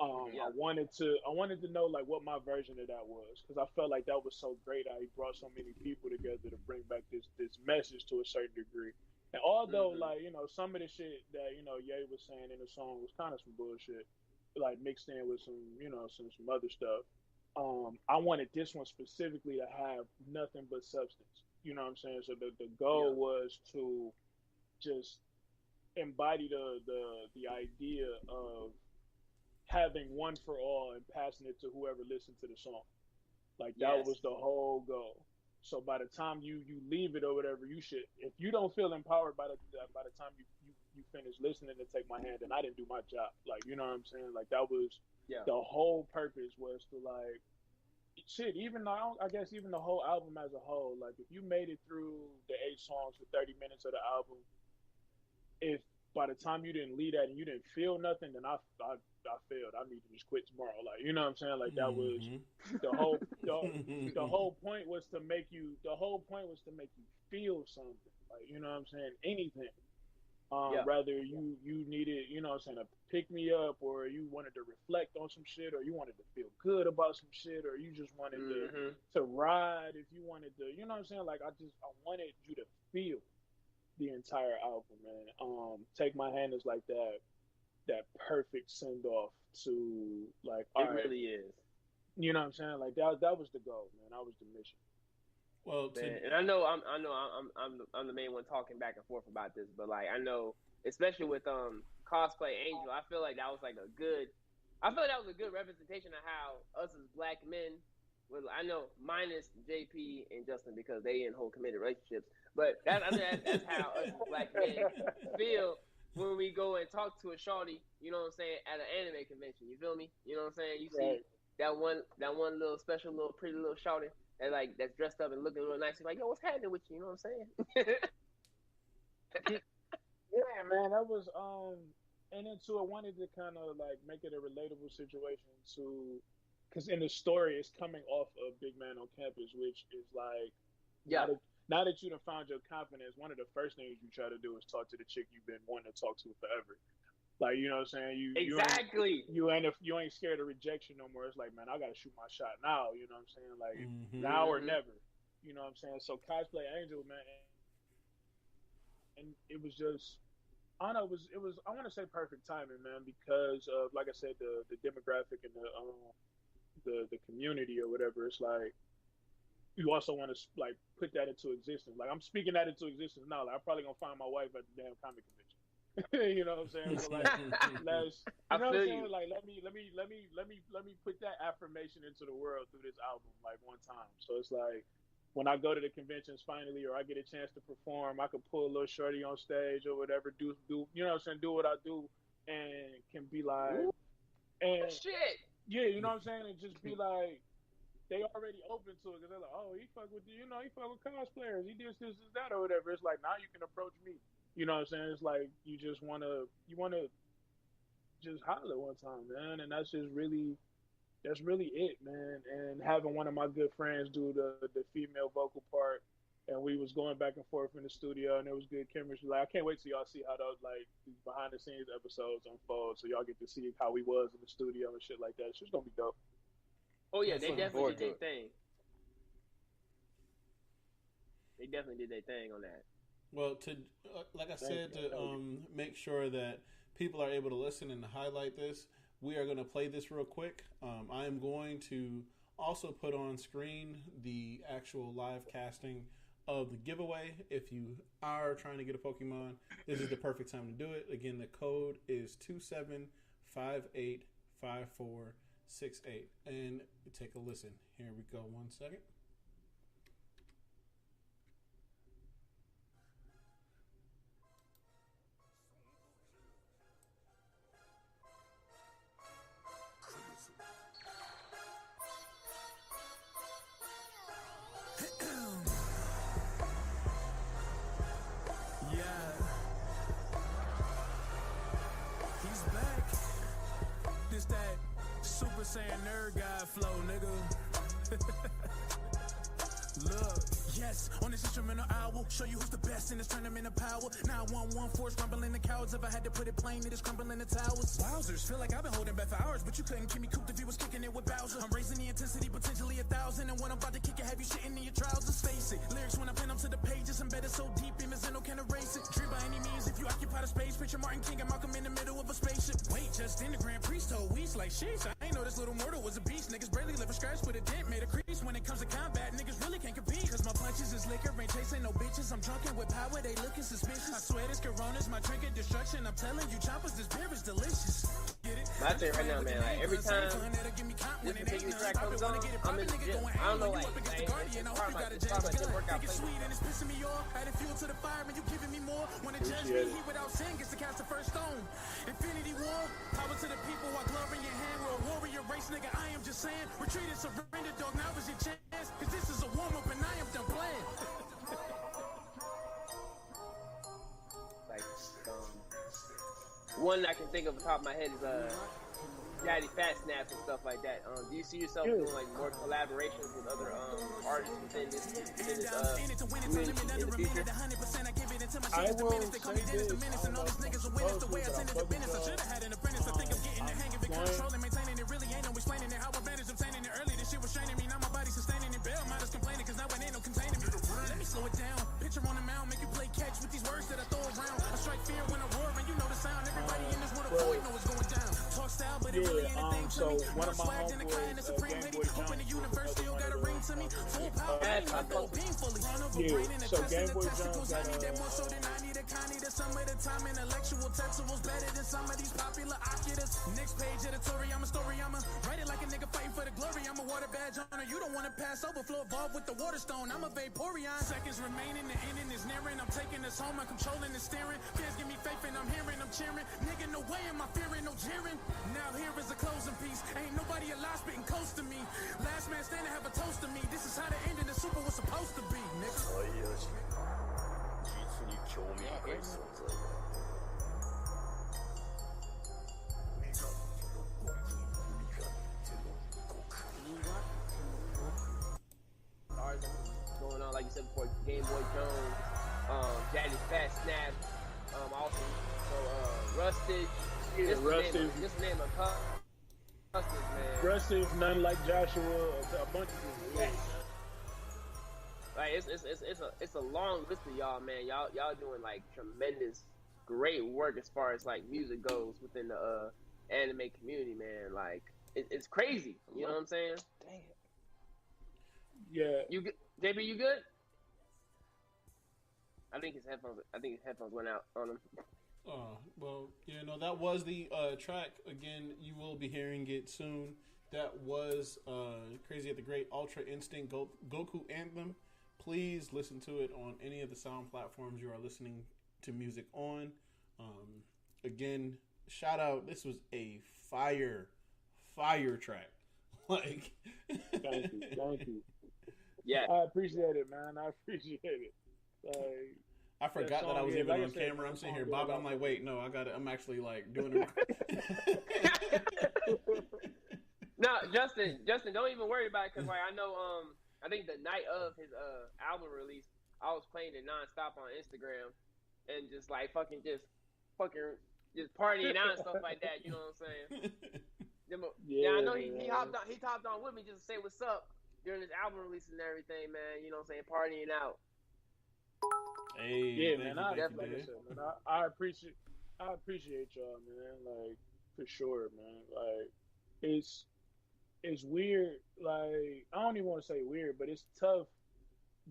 Yeah. I wanted to know like what my version of that was, because I felt like that was so great. How he brought so many people together to bring back this message to a certain degree. And although like, you know, some of the shit that, you know, Ye was saying in the song was kind of some bullshit, like mixed in with some, you know, some other stuff. I wanted this one specifically to have nothing but substance. You know what I'm saying? So the goal was to just embody the idea of having one for all and passing it to whoever listened to the song. Like that Yes. was the whole goal. So by the time you leave it or whatever, you should, if you don't feel empowered by the time you finish listening to Take My Hand, then I didn't do my job. Like, you know what I'm saying? Like that was the whole purpose, was to like shit. Even though I guess even the whole album as a whole, like if you made it through the 8 songs for 30 minutes of the album, if by the time you didn't leave that and you didn't feel nothing, then I failed. I need to just quit tomorrow. Like, you know what I'm saying? Like that was the whole the whole point was to make you feel something. Like, you know what I'm saying? Anything. Rather you needed, you know what I'm saying, to pick me up, or you wanted to reflect on some shit, or you wanted to feel good about some shit, or you just wanted to ride, if you wanted to, you know what I'm saying? Like I wanted you to feel the entire album, man. Take My Hand is like that perfect send off to like, it really is. You know what I'm saying? Like that was the goal, man. That was the mission. Well, and I know I'm the main one talking back and forth about this, but like I know, especially with Cosplay Angel, I feel like that was like a good representation of how us as black men, well, I know minus JP and Justin because they in whole committed relationships, but that's how us as black men feel when we go and talk to a shawty, you know what I'm saying, at an anime convention. You feel me? You know what I'm saying? You see that one little special little pretty little shawty that's dressed up and looking real nice. You're like, yo, what's happening with you? You know what I'm saying? Yeah, man, that was and then too, I wanted to kind of like make it a relatable situation to, because in the story it's coming off of Big Man on Campus, which is like, now that you done found your confidence, one of the first things you try to do is talk to the chick you've been wanting to talk to forever. Like, you know what I'm saying? You ain't scared of rejection no more. It's like, man, I gotta shoot my shot now. You know what I'm saying? Like now or never. You know what I'm saying? So Cosplay Angel, man, and it was just, I don't know, it was I want to say perfect timing, man, because of, like I said, the demographic and the community or whatever. It's like you also want to like put that into existence. Like I'm speaking that into existence now. Like I'm probably gonna find my wife at the damn comic convention. You know what I'm saying? So like, let's, you know what I'm saying? Like let me put that affirmation into the world through this album like one time. So it's like, when I go to the conventions finally, or I get a chance to perform, I could pull a little shorty on stage or whatever, do you know what I'm saying, do what I do, and can be like, Ooh, and shit. yeah, you know what I'm saying, and just be like, they already open to it because they're like, oh, he fuck with he fuck with cosplayers, he this, that, or whatever. It's like now you can approach me. You know what I'm saying? It's like you wanna just holler one time, man, and that's really it, man. And having one of my good friends do the female vocal part, and we was going back and forth in the studio, and it was good chemistry. Like I can't wait till y'all see how those like these behind the scenes episodes unfold, so y'all get to see how we was in the studio and shit like that. It's just gonna be dope. Oh yeah, That's they looking definitely forward did to their thing. They definitely did their thing on that. Well, to like I said, you. to make sure that people are able to listen and to highlight this, we are going to play this real quick. I am going to also put on screen the actual live casting of the giveaway. If you are trying to get a Pokemon, this is the perfect time to do it. Again, the code is 27585468. And take a listen. Here we go. 1 second. He's back. This that Super Saiyan nerd guy flow, nigga. Look, yes, on this instrumental I will show you who's the best in this tournament of power. 911 force rumbling the cowards. If I had to put it plain, it is crumbling the towers. Wowzers, feel like I've been holding back for hours, but you couldn't keep me cooped if you was kicking it with Bowser. I'm raising the intensity, potentially 1,000, and when I'm about to kick it, have you shitting in your trousers. Face it, lyrics when I pen them to the pages, embedded so deep, Imazeno can erase it. Dream by any means, if you occupy the space, picture Martin King and Malcolm in the middle of a spaceship. Wait, just in the Grand Priest told Weez like sheesh. I ain't know this little mortal was a beast. Niggas barely live a scratch, put a dent, made a crease. When it comes to combat, niggas really can't compete. Cause my punches is liquor, ain't chasing no bitches. I'm drunken with power, they looking suspicious. I swear this Corona's my trinket, destruction. I'm telling you, choppers, this beer is delicious. Get it? But I tell you right now, man, like every time this particular track comes on, I'm in the gym. I don't know, like, it's probably my gym workout playlist. Sweet and it's pissing me off. Adding fuel to the fire and you giving me more. Wanna judge me, he without sin gets to cast the first stone. Infinity War, power to the people while glove in your hand. We're a warrior race, nigga, I am just saying. Retreat and surrender, dog, now is your chance. Cause this is a warm-up and I am done playing. Like, one I can think of off the top of my head is Daddy Fat Snaps and stuff like that. Do you see yourself doing like more collaborations with other artists within this community in the future? I will say this, I don't know if I'm supposed to, but I'm going Maintaining it really ain't no explaining it. How advantage obtaining it early. This shit was straining me. Now my body's sustaining it. Bell miners complaining because now it ain't no containing me. Let me slow it down. Picture on the mound. Make you play catch with these words that I throw around. I strike fear when I roar and you know the sound. Everybody in this world avoid know what's going down. Talk style, but it really ain't a thing to me. one of my Swagged in the kind of supreme lady. Hoping the universe still got a ring to me. Full power. I go being fully. Run over brain in the chest and the testicles. I need that more so than I need a Connie. That some of the time intellectual textuals better than some of these popular oculars. Next page editorial, I'm a story. I'ma write it like a nigga fighting for the glory. I'm a water badge owner. You don't want to pass over. Flow evolved with the water stone. I'm a Vaporeon. Seconds remaining. The ending is nearing. I'm taking us home. I'm controlling the steering. Fans give me faith and I'm hearing. I'm cheering. Nigga, no way am I fearing. No jeering. Now here is a closing piece. Ain't nobody alive spitting close to me. Last man standing have a toast to me. This is how the ending of Super was supposed to be, nigga. Going on, like you said before, Game Boy Jones, Daddy Fat Snap, also, so, Rustage. Yeah, Rustage. Just name a Rustage, man. Rustage, None Like Joshua, a bunch of people. Yeah. Like it's a long list of y'all, man. Y'all doing like tremendous, great work as far as like music goes within the anime community, man. Like it's crazy. You know what I'm saying? Dang it. Yeah. You good, JB? You good? I think his headphones went out on him. Well, that was the track. Again, you will be hearing it soon. That was Crazy at the Great Ultra Instinct Goku Anthem please listen to it on any of the sound platforms you are listening to music on. Again, shout out. This was a fire track. Like, Thank you. Yeah. I appreciate it, man. I appreciate it. Like, I forgot that I was even on camera. I'm sitting here bobbing. I'm like, wait, no, I got it. I'm actually like doing it. No, Justin, don't even worry about it, because like I know, I think the night of his album release, I was playing it nonstop on Instagram, and just partying out and stuff like that. You know what I'm saying? Yeah, I know he hopped on with me just to say what's up during his album release and everything, man. You know what I'm saying? Partying out. Hey, yeah, man. I appreciate y'all, man. Like, for sure, man. Like, it's weird. Like, I don't even want to say weird, but it's tough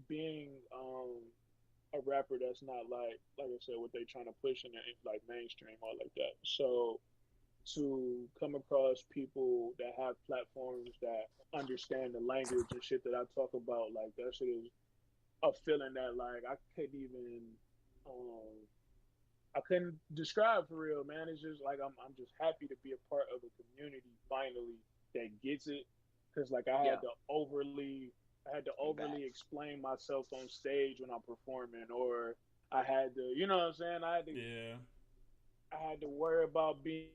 being a rapper that's not like I said, what they trying to push in the, like, mainstream or like that. So to come across people that have platforms that understand the language and shit that I talk about, like, that shit is a feeling that, like, I couldn't describe for real, man. It's just like I'm just happy to be a part of a community finally that gets it, because like I had to overly explain myself on stage when I'm performing, or I had to, you know what I'm saying? I had to worry about being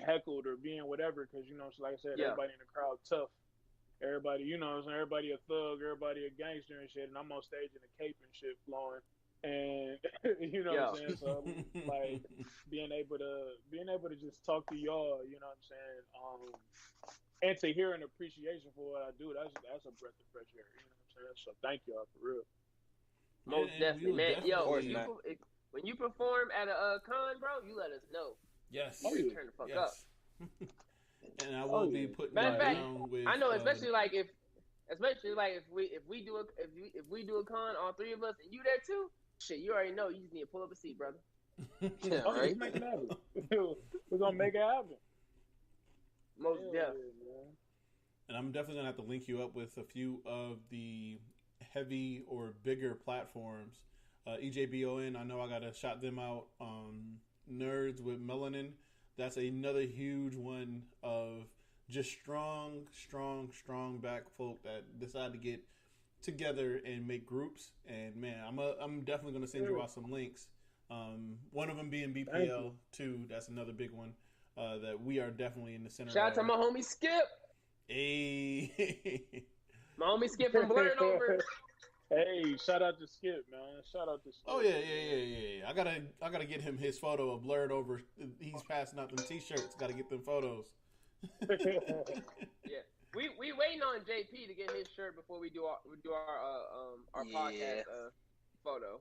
heckled or being whatever, because, you know, so like I said, everybody in the crowd tough. Everybody, you know, everybody a thug, everybody a gangster and shit, and I'm on stage in a cape and shit flowing, and you know what I'm saying. So like being able to just talk to y'all, you know what I'm saying, and to hear an appreciation for what I do, that's a breath of fresh air. You know what I'm saying. So thank y'all for real. Most definitely, man. Yo, when you perform at a con, bro, you let us know. Yes. Turn the fuck up. And I will be putting that down with. I know, especially if we do a con, all three of us, and you there too. Shit, you already know. You just need to pull up a seat, brother. Yeah, right. Make it happen. We're gonna make it happen. Most definitely. And I'm definitely gonna have to link you up with a few of the heavy or bigger platforms. EJBON, I know I gotta shout them out. Nerds with Melanin. That's another huge one of just strong back folk that decide to get together and make groups. And man, I'm definitely gonna send you out some links. One of them being BPL 2. That's another big one that we are definitely in the center. Shout out to my homie Skip. Hey, my homie Skip from Blurred Over. Hey, shout out to Skip, man. Shout out to Skip. Oh yeah. I gotta get him his photo of Blurred Over. He's passing out them t-shirts. Gotta get them photos. Yeah, we waiting on JP to get his shirt before we do our podcast photo.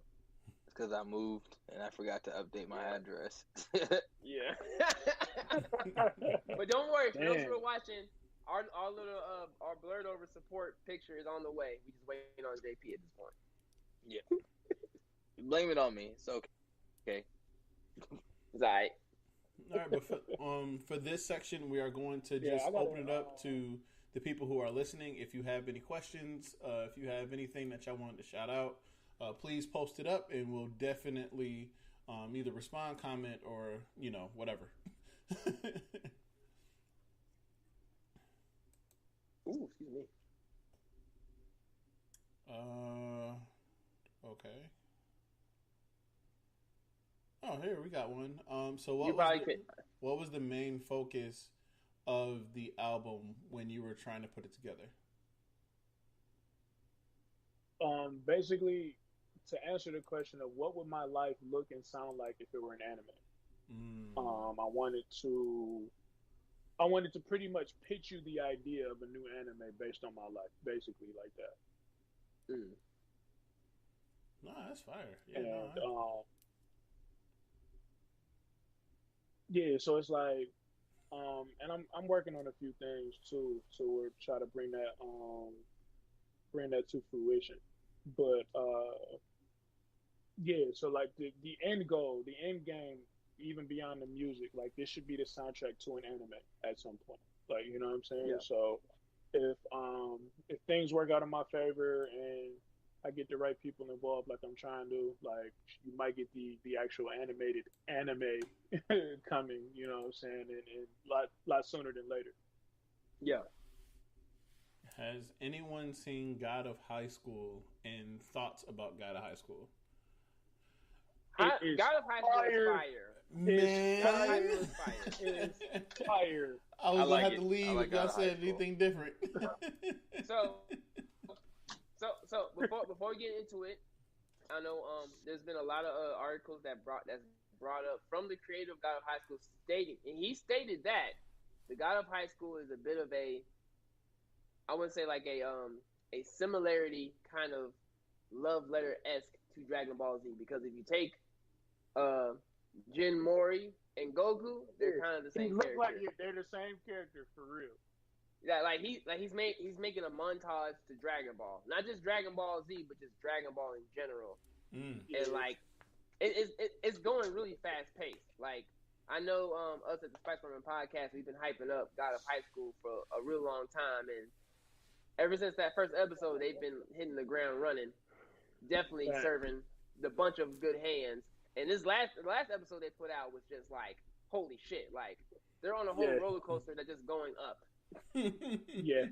It's because I moved and I forgot to update my address. Yeah. But don't worry, for those who are watching, our little our Blurred Over support picture is on the way. We just waiting on JP at this point. Yeah. Blame it on me. It's okay. It's alright. All right, but for this section, we are going to just open it up to the people who are listening. If you have any questions, if you have anything that y'all want to shout out, please post it up, and we'll definitely either respond, comment, or whatever. Ooh, excuse me. Okay. Oh, here we got one. So what was the main focus of the album when you were trying to put it together? Basically, to answer the question of what would my life look and sound like if it were an anime. I wanted to pretty much pitch you the idea of a new anime based on my life, basically, like that. No, that's fire. Yeah, so it's like, and I'm working on a few things too, so we're trying to bring that to fruition. But so like the end goal, the end game, even beyond the music, like this should be the soundtrack to an anime at some point. Like, you know what I'm saying? Yeah. So if things work out in my favor and I get the right people involved, like I'm trying to, like you might get the actual animated anime coming. You know what I'm saying? And lot sooner than later. Yeah. Has anyone seen God of High School and thoughts about God of High School? It is God of High School is fire. Man, God of High School is fire. It's fire. I was I gonna like have it. to leave I like if y'all God of High said School. anything different. So before we get into it, I know there's been a lot of articles that's brought up from the creator of God of High School stating, and he stated that the God of High School is a bit of a, I wouldn't say like a similarity kind of love letter esque to Dragon Ball Z, because if you take Jin Mori and Goku, they're kind of the He same look character. like they're the same character for real. Yeah, he's making a montage to Dragon Ball, not just Dragon Ball Z, but just Dragon Ball in general. And like, it's going really fast paced. Like, I know us at the Spice Woman podcast, we've been hyping up God of High School for a real long time, and ever since that first episode, they've been hitting the ground running, definitely Right. serving the bunch of good hands. And the last episode they put out was just like, holy shit! Like, they're on a whole Yeah. roller coaster that's just going up. Yeah.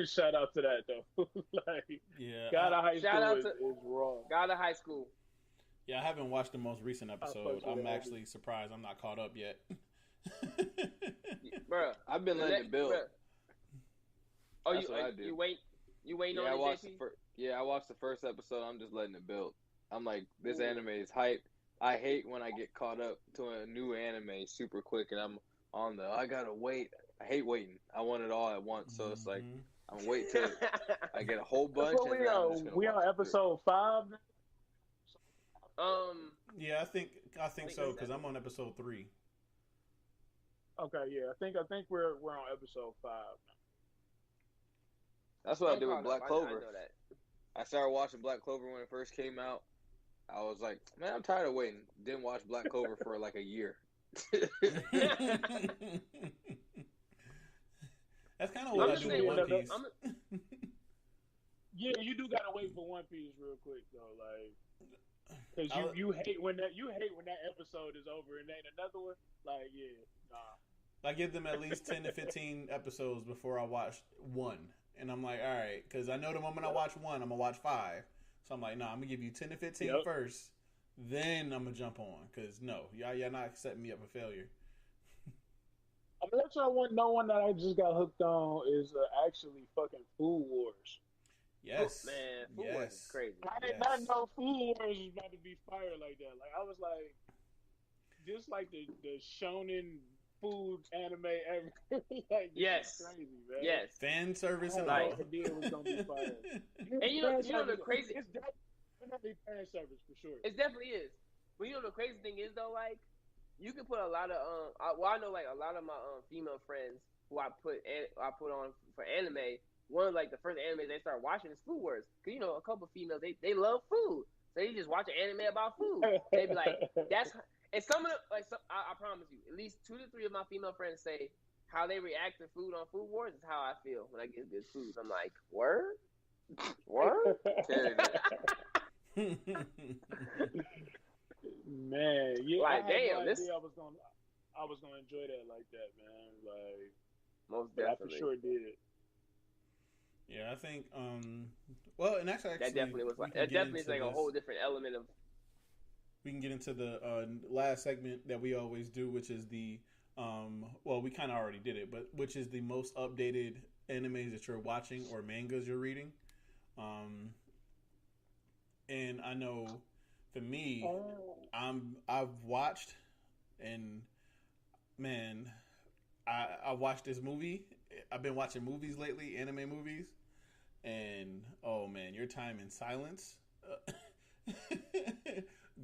Shout out to that though. Like, Yeah, God of High Shout School out is to- raw. God of High School. yeah. I haven't watched the most recent episode. fuck with I'm that. actually surprised I'm not caught up yet. Bruh. I've been letting it build. Bruh. Oh, That's what I do. you waiting Yeah, I on watched it, the JP? I watched the first episode. I'm just letting it build. I'm like, this Ooh. anime is hype. I hate when I get caught up to a new anime super quick and I'm on I gotta wait. I hate waiting. I want it all at once. So it's like, Mhm. I'm wait till I get a whole bunch. What And we then I'm on? just gonna We watch on it through. episode 5 now? Yeah, I think think so it's because I'm on episode 3. Okay, yeah. I think we're on episode 5 now. That's what I I'm did with caught Black up. Clover. I know that. I started watching Black Clover when it first came out. I was like, man, I'm tired of waiting. Didn't watch Black Clover for like a year. That's kind of what I'm I just do saying, with One Piece. Yeah, you do gotta wait for One Piece real quick though, like, because I'll- you hate when that episode is over and ain't another one. Like, yeah, nah. I give them at least 10 to 15 episodes before I watch one. And I'm like, all right, because I know the moment I watch one, I'm going to watch 5. So I'm like, nah, I'm going to give you 10 to 15 Yep. first. Then I'm going to jump on. Because, no, y'all not setting me up for failure. I mean, that's one that I just got hooked on is actually fucking Food Wars. Yes. Man, Food Wars is Yes. crazy. I did Yes. not know Food Wars was about to be fire like that. Like, I was like, just like the shonen food anime ever. Like, this Yes. is crazy, man. Yes. Fan service and I all. had no idea it was gonna be fire. And you know the crazy- It's definitely fan service for sure. It definitely is. But you know the crazy thing is though, like, you can put a lot of I know like a lot of my female friends who I put on for anime. One of like the first animes they start watching is Food Wars. Cause you know a couple females they love food, so they just watch an anime about food. They be like, that's, and some of the I promise you, at least 2 to 3 of my female friends say how they react to food on Food Wars is how I feel when I get good food. I'm like, word. Man, yeah, Like, I had damn, no this- idea I was gonna enjoy that like that, man. Like, Most but I for definitely. sure did. Yeah, I think, well, and actually, That definitely was we like can that get definitely is into like a this. whole different element of. We can get into the last segment that we always do, which is the, well, we kind of already did it, but which is the most updated animes that you're watching or mangas you're reading. And I know for me, I've watched, and man, I watched this movie. I've been watching movies lately, anime movies, and oh man, Your Time in Silence.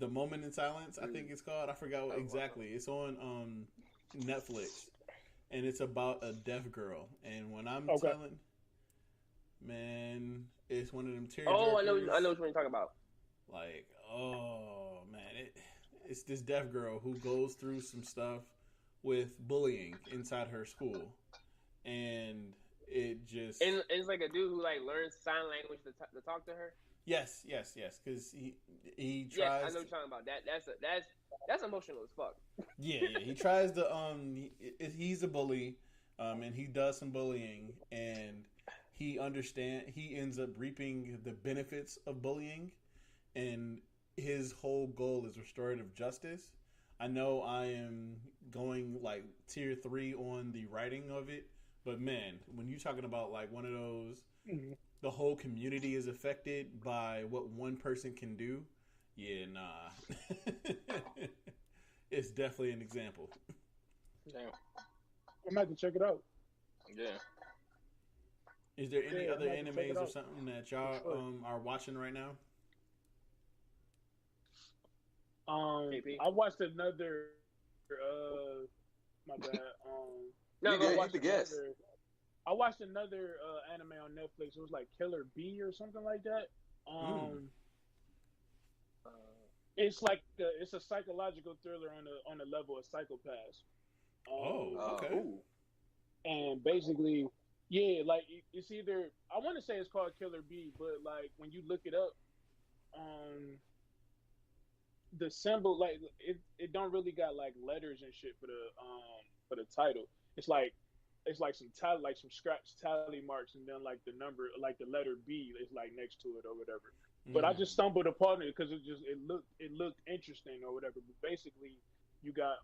The Moment in Silence, I think it's called. I forgot what exactly. It's on Netflix, and it's about a deaf girl. And when I'm Okay. telling, man, it's one of them tear. Oh, I know what you're talking about. Like, oh man, it's this deaf girl who goes through some stuff with bullying inside her school, and it just And it's like a dude who like learns sign language to talk to her. yes, because he Yes, I tries. know what you're talking about. That's emotional as fuck. Yeah, he tries to he's a bully, and he does some bullying, and he ends up reaping the benefits of bullying, and his whole goal is restorative justice. I know I am going like tier 3 on the writing of it, but man, when you're talking about like one of those, the whole community is affected by what one person can do. Yeah, nah. It's definitely an example. Damn. I'm about to check it out. Yeah. Is there any Yeah, other I'm about to check it animes or out. something that y'all are watching right now? KP? I watched another. My bad. No, You go good, watch you the guest. I watched another anime on Netflix. It was like Killer Bee or something like that. It's like it's a psychological thriller on the level of Psychopaths. Okay. Ooh. And basically, yeah, like it's either I want to say it's called Killer Bee, but like when you look it up, the symbol like it don't really got like letters and shit for the title. It's like some some scratch tally marks, and then like the number, like the letter B is like next to it or whatever. But I just stumbled upon it because it looked interesting or whatever. But basically, you got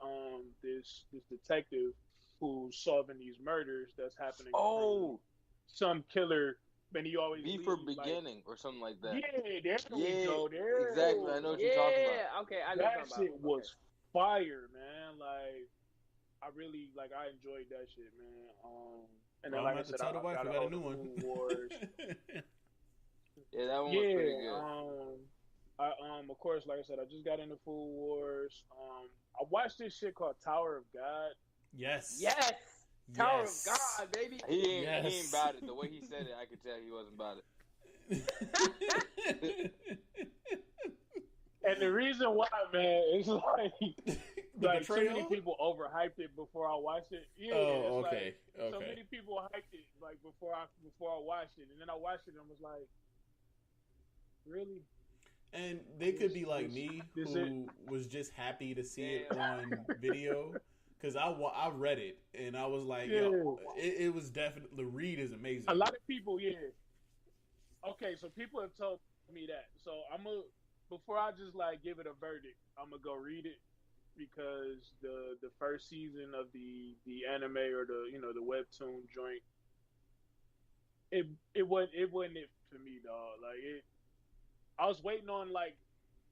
this detective who's solving these murders that's happening. Oh, Some killer, and he always B for leaves, beginning or something like that. Yeah, there we go. There, exactly. I know what you're talking about. Yeah, okay, I know what you're that talking shit about. was fire, man. Like, I really I enjoyed that shit, man. And then Well, I'm like I about to said, tell the wife got we a got a hold new of one. Food Wars. Yeah, that one was pretty good. I of course, like I said, I just got into Food Wars. I watched this shit called Tower of God. Yes. Yes, Tower Yes. of God, baby. He ain't Yes. about it. The way he said it, I could tell he wasn't about it. And the reason why, man, is like The so many betrayal? people overhyped it before I watched it. Yeah, Oh, it's okay. like, so Okay. many people hyped it like before I watched it, and then I watched it and was like, really? And they could be like me, This who was just happy to see it on video, because I read it and I was like, yo, it was definitely, the read is amazing. A lot of people, yeah. Okay, so people have told me that. So before I just like give it a verdict, I'm gonna go read it, because the first season of the anime or the webtoon joint, it wasn't it for me, dog. Like I was waiting on like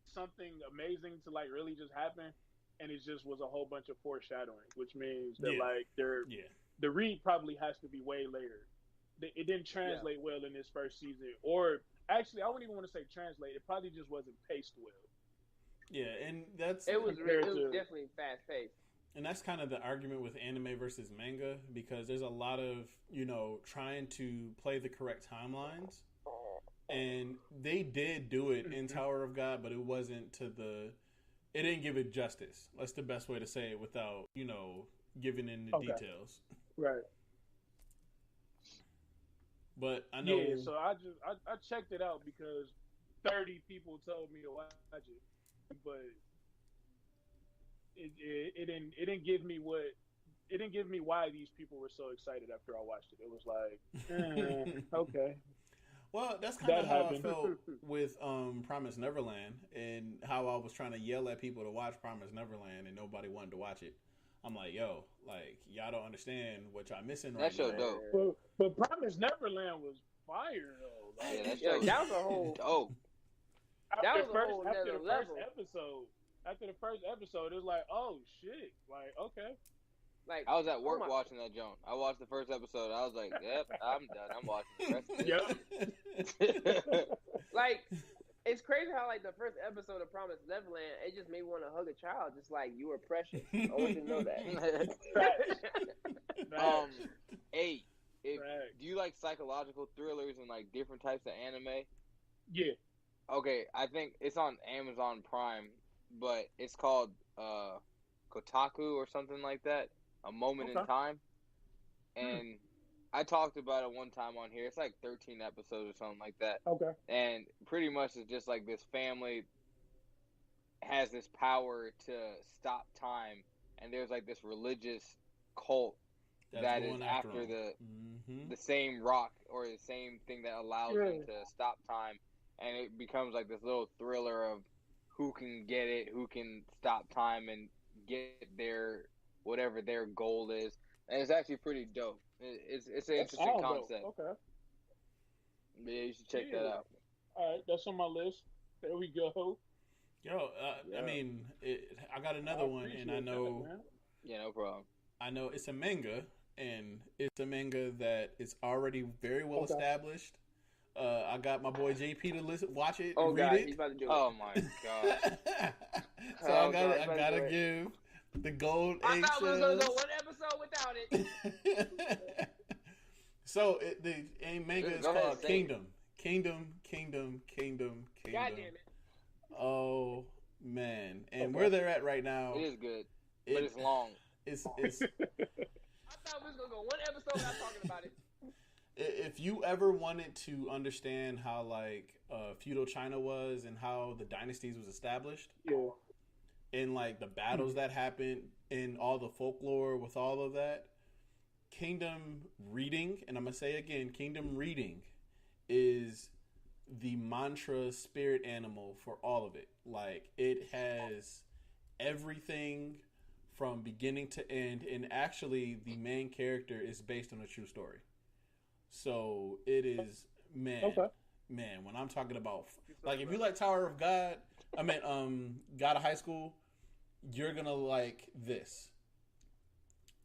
something amazing to like really just happen, and it just was a whole bunch of foreshadowing, which means that like the read probably has to be way later. It didn't translate well in this first season, or actually, I wouldn't even want to say translate. It probably just wasn't paced well. Yeah, and that's It was definitely fast paced. And that's kind of the argument with anime versus manga, because there's a lot of, trying to play the correct timelines. And they did do it in Tower of God, but it wasn't it didn't give it justice. That's the best way to say it without, giving in the details. Right. But I know. Yeah, so I checked it out because 30 people told me to watch it, but it didn't give me why these people were so excited after I watched it. It was like, okay. Well, that's kind of how happened. I felt with Promised Neverland, and how I was trying to yell at people to watch Promised Neverland, and nobody wanted to watch it. I'm like, yo, like, y'all don't understand what y'all missing right That show now. dope. But Promised Neverland was fire though. Like, That was a whole dope. That was a whole other level. After the first episode, it was like, oh shit, like okay. Like I was at work watching that joint. I watched the first episode. I was like, "Yep, I'm done. I'm watching the rest of it." Like, it's crazy how like the first episode of Promised Neverland, it just made me want to hug a child, just like you were precious. I want you to know that. Hey, do you like psychological thrillers and like different types of anime? Yeah. Okay, I think it's on Amazon Prime, but it's called Kotaku or something like that. A Moment in Time. And I talked about it one time on here. It's like 13 episodes or something like that. Okay. And pretty much it's just like this family has this power to stop time, and there's like this religious cult that is after the same rock or the same thing that allows them to stop time, and it becomes like this little thriller of who can get it, who can stop time and get their whatever their goal is, and it's actually pretty dope. It's an interesting concept. Dope. Okay. Yeah, you should check that out. All right, that's on my list. There we go. Yo, I mean, I got another one, and I know. Yeah, no problem. I know it's a manga, and it's a manga that is already very well established. I got my boy JP to watch it and read it. He's about to do it. Oh my god! So I gotta give the gold eggshells. I thought we was gonna go one episode without it. So the manga is called Kingdom. Kingdom. God damn it! Oh man, and where they're at right now, it is good, but it's long. It's. I thought we was gonna go one episode without talking about it. If you ever wanted to understand how like feudal China was and how the dynasties was established, and like the battles that happened and all the folklore with all of that, Kingdom reading, and I'm gonna say again, Kingdom reading is the mantra spirit animal for all of it. Like it has everything from beginning to end, and actually the main character is based on a true story. So it is, man, when I'm talking about, like, if you like Tower of God, God of High School, you're gonna like this.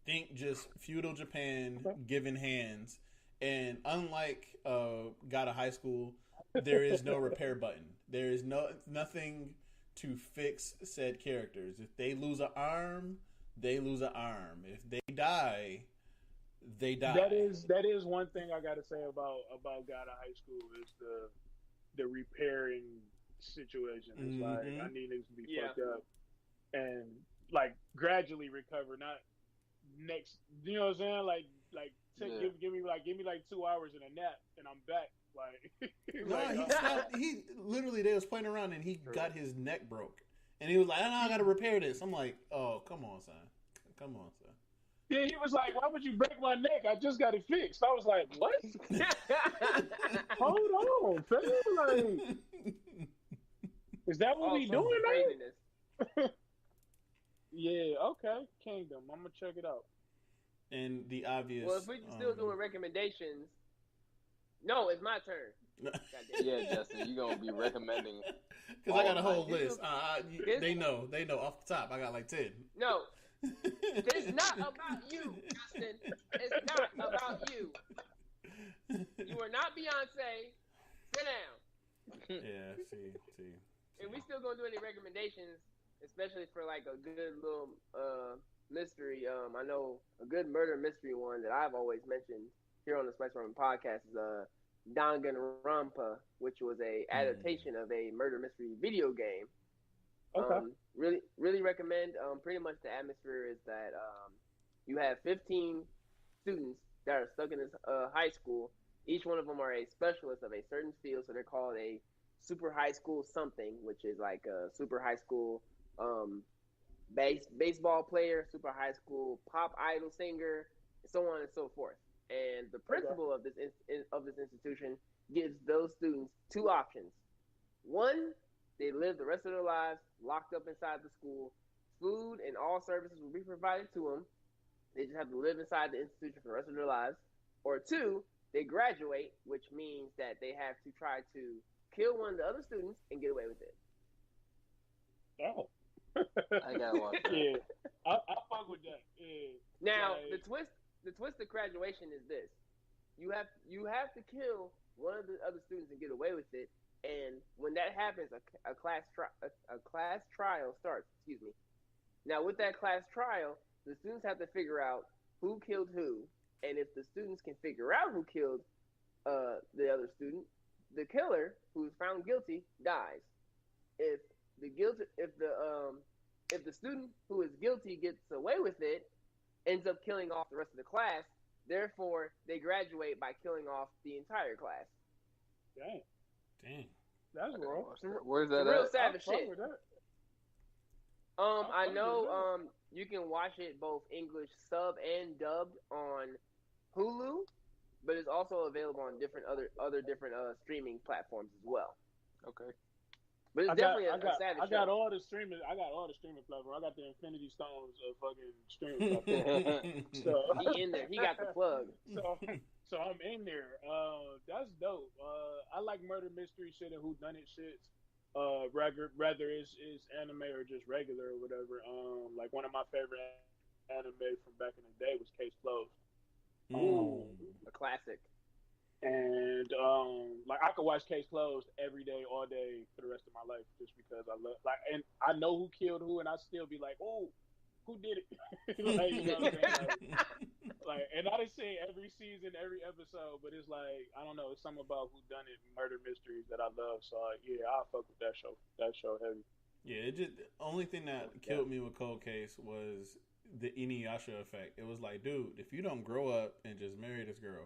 Think just feudal Japan giving hands, and unlike God of High School, there is no repair button. There is nothing to fix said characters. If they lose an arm, they lose an arm. If they die, they die. That is one thing I gotta say about God of High School is the repairing situation. It's like I need niggas to be fucked up and like gradually recover, not next. You know what I'm saying? Give me like 2 hours and a nap and I'm back. Like he literally, they was playing around and he got his neck broke and he was like, I gotta repair this. I'm like, oh, come on, son. Yeah, he was like, why would you break my neck? I just got it fixed. I was like, what? Hold on, fam. Like, is that what we doing now? Yeah, okay. Kingdom. I'm going to check it out. And the obvious... Well, if we're still doing recommendations... No, it's my turn. Yeah, Justin, you're going to be recommending... Because I got a whole list. They know. Off the top, I got like 10. No. It's not about you, Justin. It's not about you. You are not Beyonce. Sit down. Yeah, see. And we still gonna do any recommendations, especially for like a good little mystery. I know a good murder mystery one that I've always mentioned here on the Spice Ramen podcast is Danganronpa, which was a adaptation of a murder mystery video game. Okay. Really recommend. Pretty much the atmosphere is that you have 15 students that are stuck in this high school. Each one of them are a specialist of a certain field, so they're called a super high school something, which is like a super high school baseball player, super high school pop idol singer, so on and so forth. And the principal of this institution gives those students two options. One, they live the rest of their lives locked up inside the school. Food and all services will be provided to them. They just have to live inside the institution for the rest of their lives. Or two, they graduate, which means that they have to try to kill one of the other students and get away with it. Oh. I got one. Yeah. I fuck with that. Yeah. Now, the twist of graduation is this. You have to kill one of the other students and get away with it. And when that happens, a class trial starts. Excuse me. Now, with that class trial, the students have to figure out who killed who, and if the students can figure out who killed the other student, the killer, who is found guilty, dies. If the student who is guilty gets away with it, ends up killing off the rest of the class, Therefore, they graduate by killing off the entire class. Dang, Dang. that's raw. Where's Some that real at? savage I fuck shit. with that. I fuck know with you can watch it both English sub and dubbed on Hulu, but it's also available on different other different streaming platforms as well. Okay. But it's definitely a savage I got show. all the streaming platforms. I got the Infinity Stones of fucking streaming platforms. So He in there. He got the plug. so I'm in there. That's dope. I like murder mystery shit and whodunit shits. Rather is anime or just regular or whatever. Like one of my favorite anime from back in the day was Case Closed. Ooh, a classic. And like I could watch Case Closed every day, all day for the rest of my life, just because I love and I know who killed who, and I still be like, oh, who did it? Like, you know what I'm saying? Like, and I done seen every season, every episode, but it's like I don't know, it's something about whodunit murder mysteries that I love. So yeah, I'll fuck with that show. That show heavy. Yeah, the only thing that killed me with Cold Case was the Inuyasha effect. It was like, dude, if you don't grow up and just marry this girl.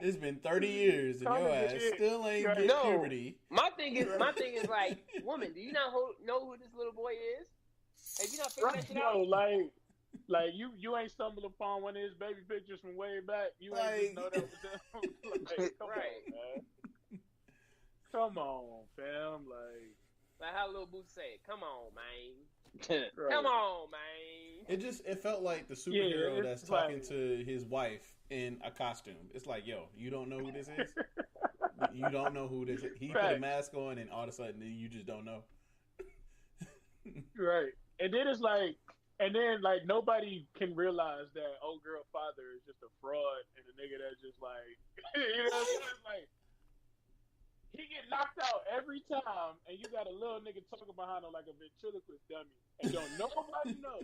It's been 30 years and your ass still ain't get puberty. My thing is like, woman, do you not know who this little boy is? Have you not figured that shit out? Like you ain't stumbled upon one of his baby pictures from way back. You ain't just know that was him. Like, come on, man. Come on, fam. Like how Lil Boots say, "Come on, man." Right. Come on, man. It felt like the superhero that's talking to his wife in a costume. It's like, yo, you don't know who this is? You don't know who this is? He put a mask on and all of a sudden you just don't know. Right. And then it's like, nobody can realize that old girl father is just a fraud and a nigga that's just like, you know what I'm saying? Like, he get knocked out every time, and you got a little nigga talking behind him like a ventriloquist dummy, and don't nobody know.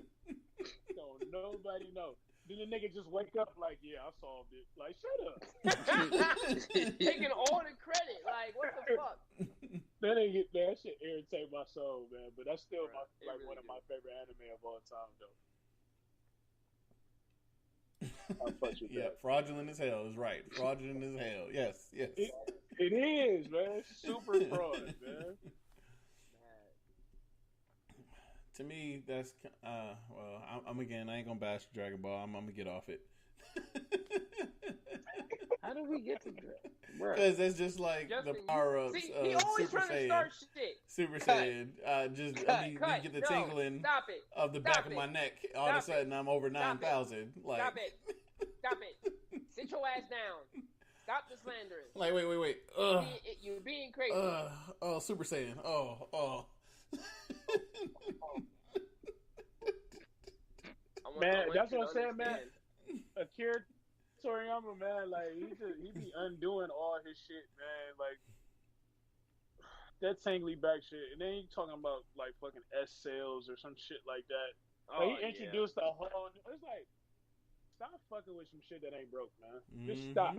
Don't nobody know. Then the nigga just wake up like, yeah, I solved it. Like, shut up. Taking all the credit. Like, what the fuck? That shit irritate my soul, man. But that's still one of my favorite anime of all time, though. Yeah, fraudulent as hell is right. Fraudulent as hell. Yes. It is, man. Super fraud, man. To me, that's well. I'm again. I ain't gonna bash Dragon Ball. I'm gonna get off it. How did we get to that? Because that's just like the power ups of Super Saiyan. Super Saiyan. You get the tingling of the back of my neck. All of a sudden, I'm over 9,000. Like, Stop it! Sit your ass down. Stop the slandering. Like, wait. You're being crazy. Super Saiyan. Oh. Man, that's what I'm saying, man. Akira Toriyama, man, like he be undoing all his shit, man. Like that tingly back shit, and then he talking about like fucking S sales or some shit like that. Like, he introduced a whole. It's like, stop fucking with some shit that ain't broke, man. Just stop.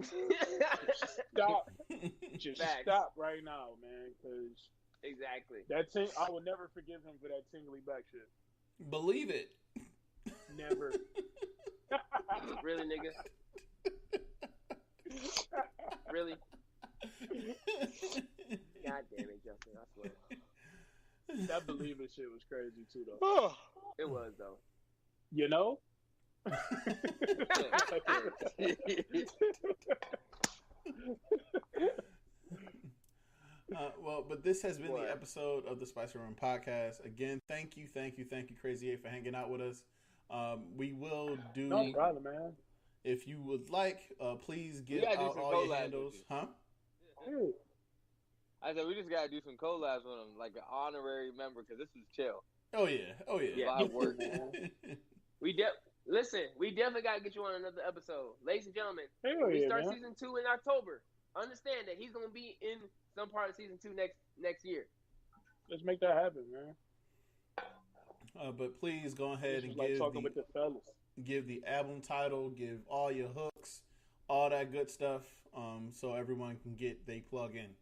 Stop right now, man. Because exactly I will never forgive him for that tingly back shit. Believe it. Never. Really, nigga? Really? God damn it, Justin! I swear. That believe it shit was crazy too, though. It was though. You know. Well, but this has been the episode of the Spicy Room Podcast. Again, thank you, Crazy 8, for hanging out with us. We will do. No problem, man. If you would like, please give out all your handles. Huh? I said we just gotta do some collabs with them, like an honorary member, because this is chill. Oh yeah. Live work. Listen, we definitely gotta get you on another episode, ladies and gentlemen. We start season 2 in October. Understand that he's gonna be in some part of season 2 next year. Let's make that happen, man. But please go ahead and give the album title, give all your hooks, all that good stuff, so everyone can get they plug in.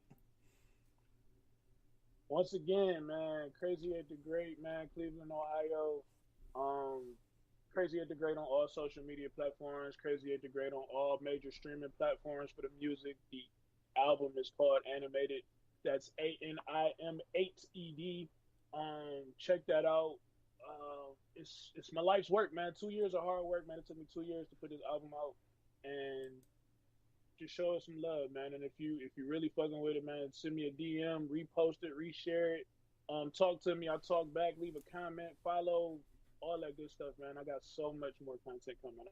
Once again, man, Crazy 8 the Great, man, Cleveland, Ohio. Crazy at the Great on all social media platforms. Crazy at the Great on all major streaming platforms for the music. The album is called Animated. That's ANIM8ED. Check that out. It's my life's work, man. 2 years of hard work, man. It took me 2 years to put this album out, and just show us some love, man. And if you really fucking with it, man, send me a DM, repost it, reshare it, talk to me. I talk back, leave a comment, follow, all that good stuff, man. I got so much more content coming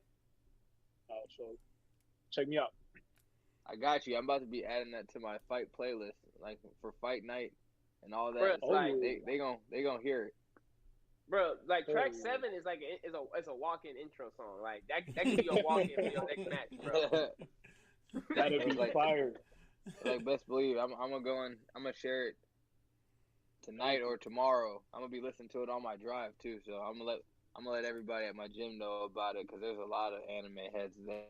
out, so check me out. I got you. I'm about to be adding that to my fight playlist, like for fight night and all that. Bro, It's like they gonna hear it. Bro, like track 7 is like it's a walk-in intro song. Like that could be your walk-in for your next match, bro. That'd be like, fire. Like best believe, I'm gonna share it tonight or tomorrow. I'm gonna be listening to it on my drive too. So I'm gonna let everybody at my gym know about it because there's a lot of anime heads there.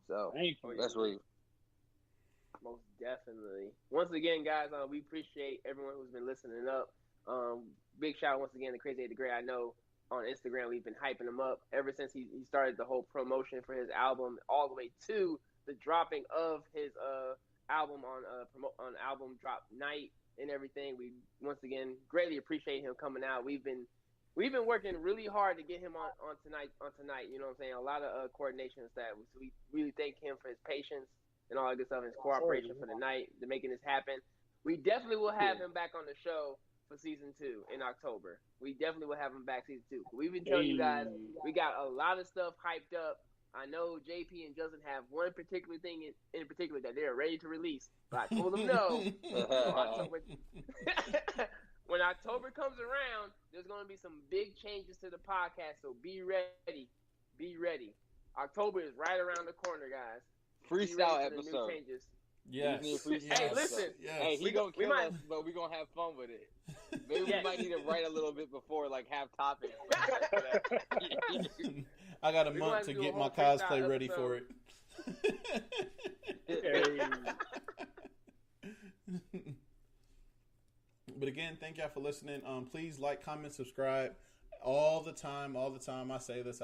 So best believe. Most definitely. Once again, guys, we appreciate everyone who's been listening up. Big shout out once again to Crazy 8 the Great. I know on Instagram we've been hyping him up ever since he started the whole promotion for his album, all the way to the dropping of his album on album drop night and everything. We once again greatly appreciate him coming out. We've been working really hard to get him on tonight. You know what I'm saying? A lot of coordination and stuff. So we really thank him for his patience and all that good stuff, and his cooperation for the night, to making this happen. We definitely will have him back on the show for season 2 in October. We definitely will have him back season 2. We've been telling you guys, we got a lot of stuff hyped up. I know JP and Justin have one particular thing in particular that they're ready to release, but I told them no. When October comes around, there's going to be some big changes to the podcast, so be ready. Be ready. October is right around the corner, guys. Freestyle episode. Yes. Hey, listen. Yes. Hey, he gonna kill us, but we gonna have fun with it. Maybe we might need to write a little bit before, like have topics. I got a month to get my cosplay ready for it. But again, thank y'all for listening. Please like, comment, subscribe. All the time. I say this,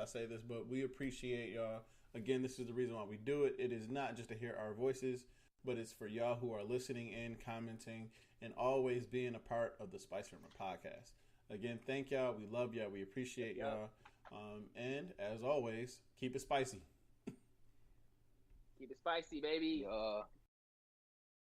but we appreciate y'all. Again, this is the reason why we do it. It is not just to hear our voices, but it's for y'all who are listening and commenting and always being a part of the Spice Rumor podcast. Again, thank y'all. We love y'all. We appreciate y'all. And as always, keep it spicy. Keep it spicy, baby.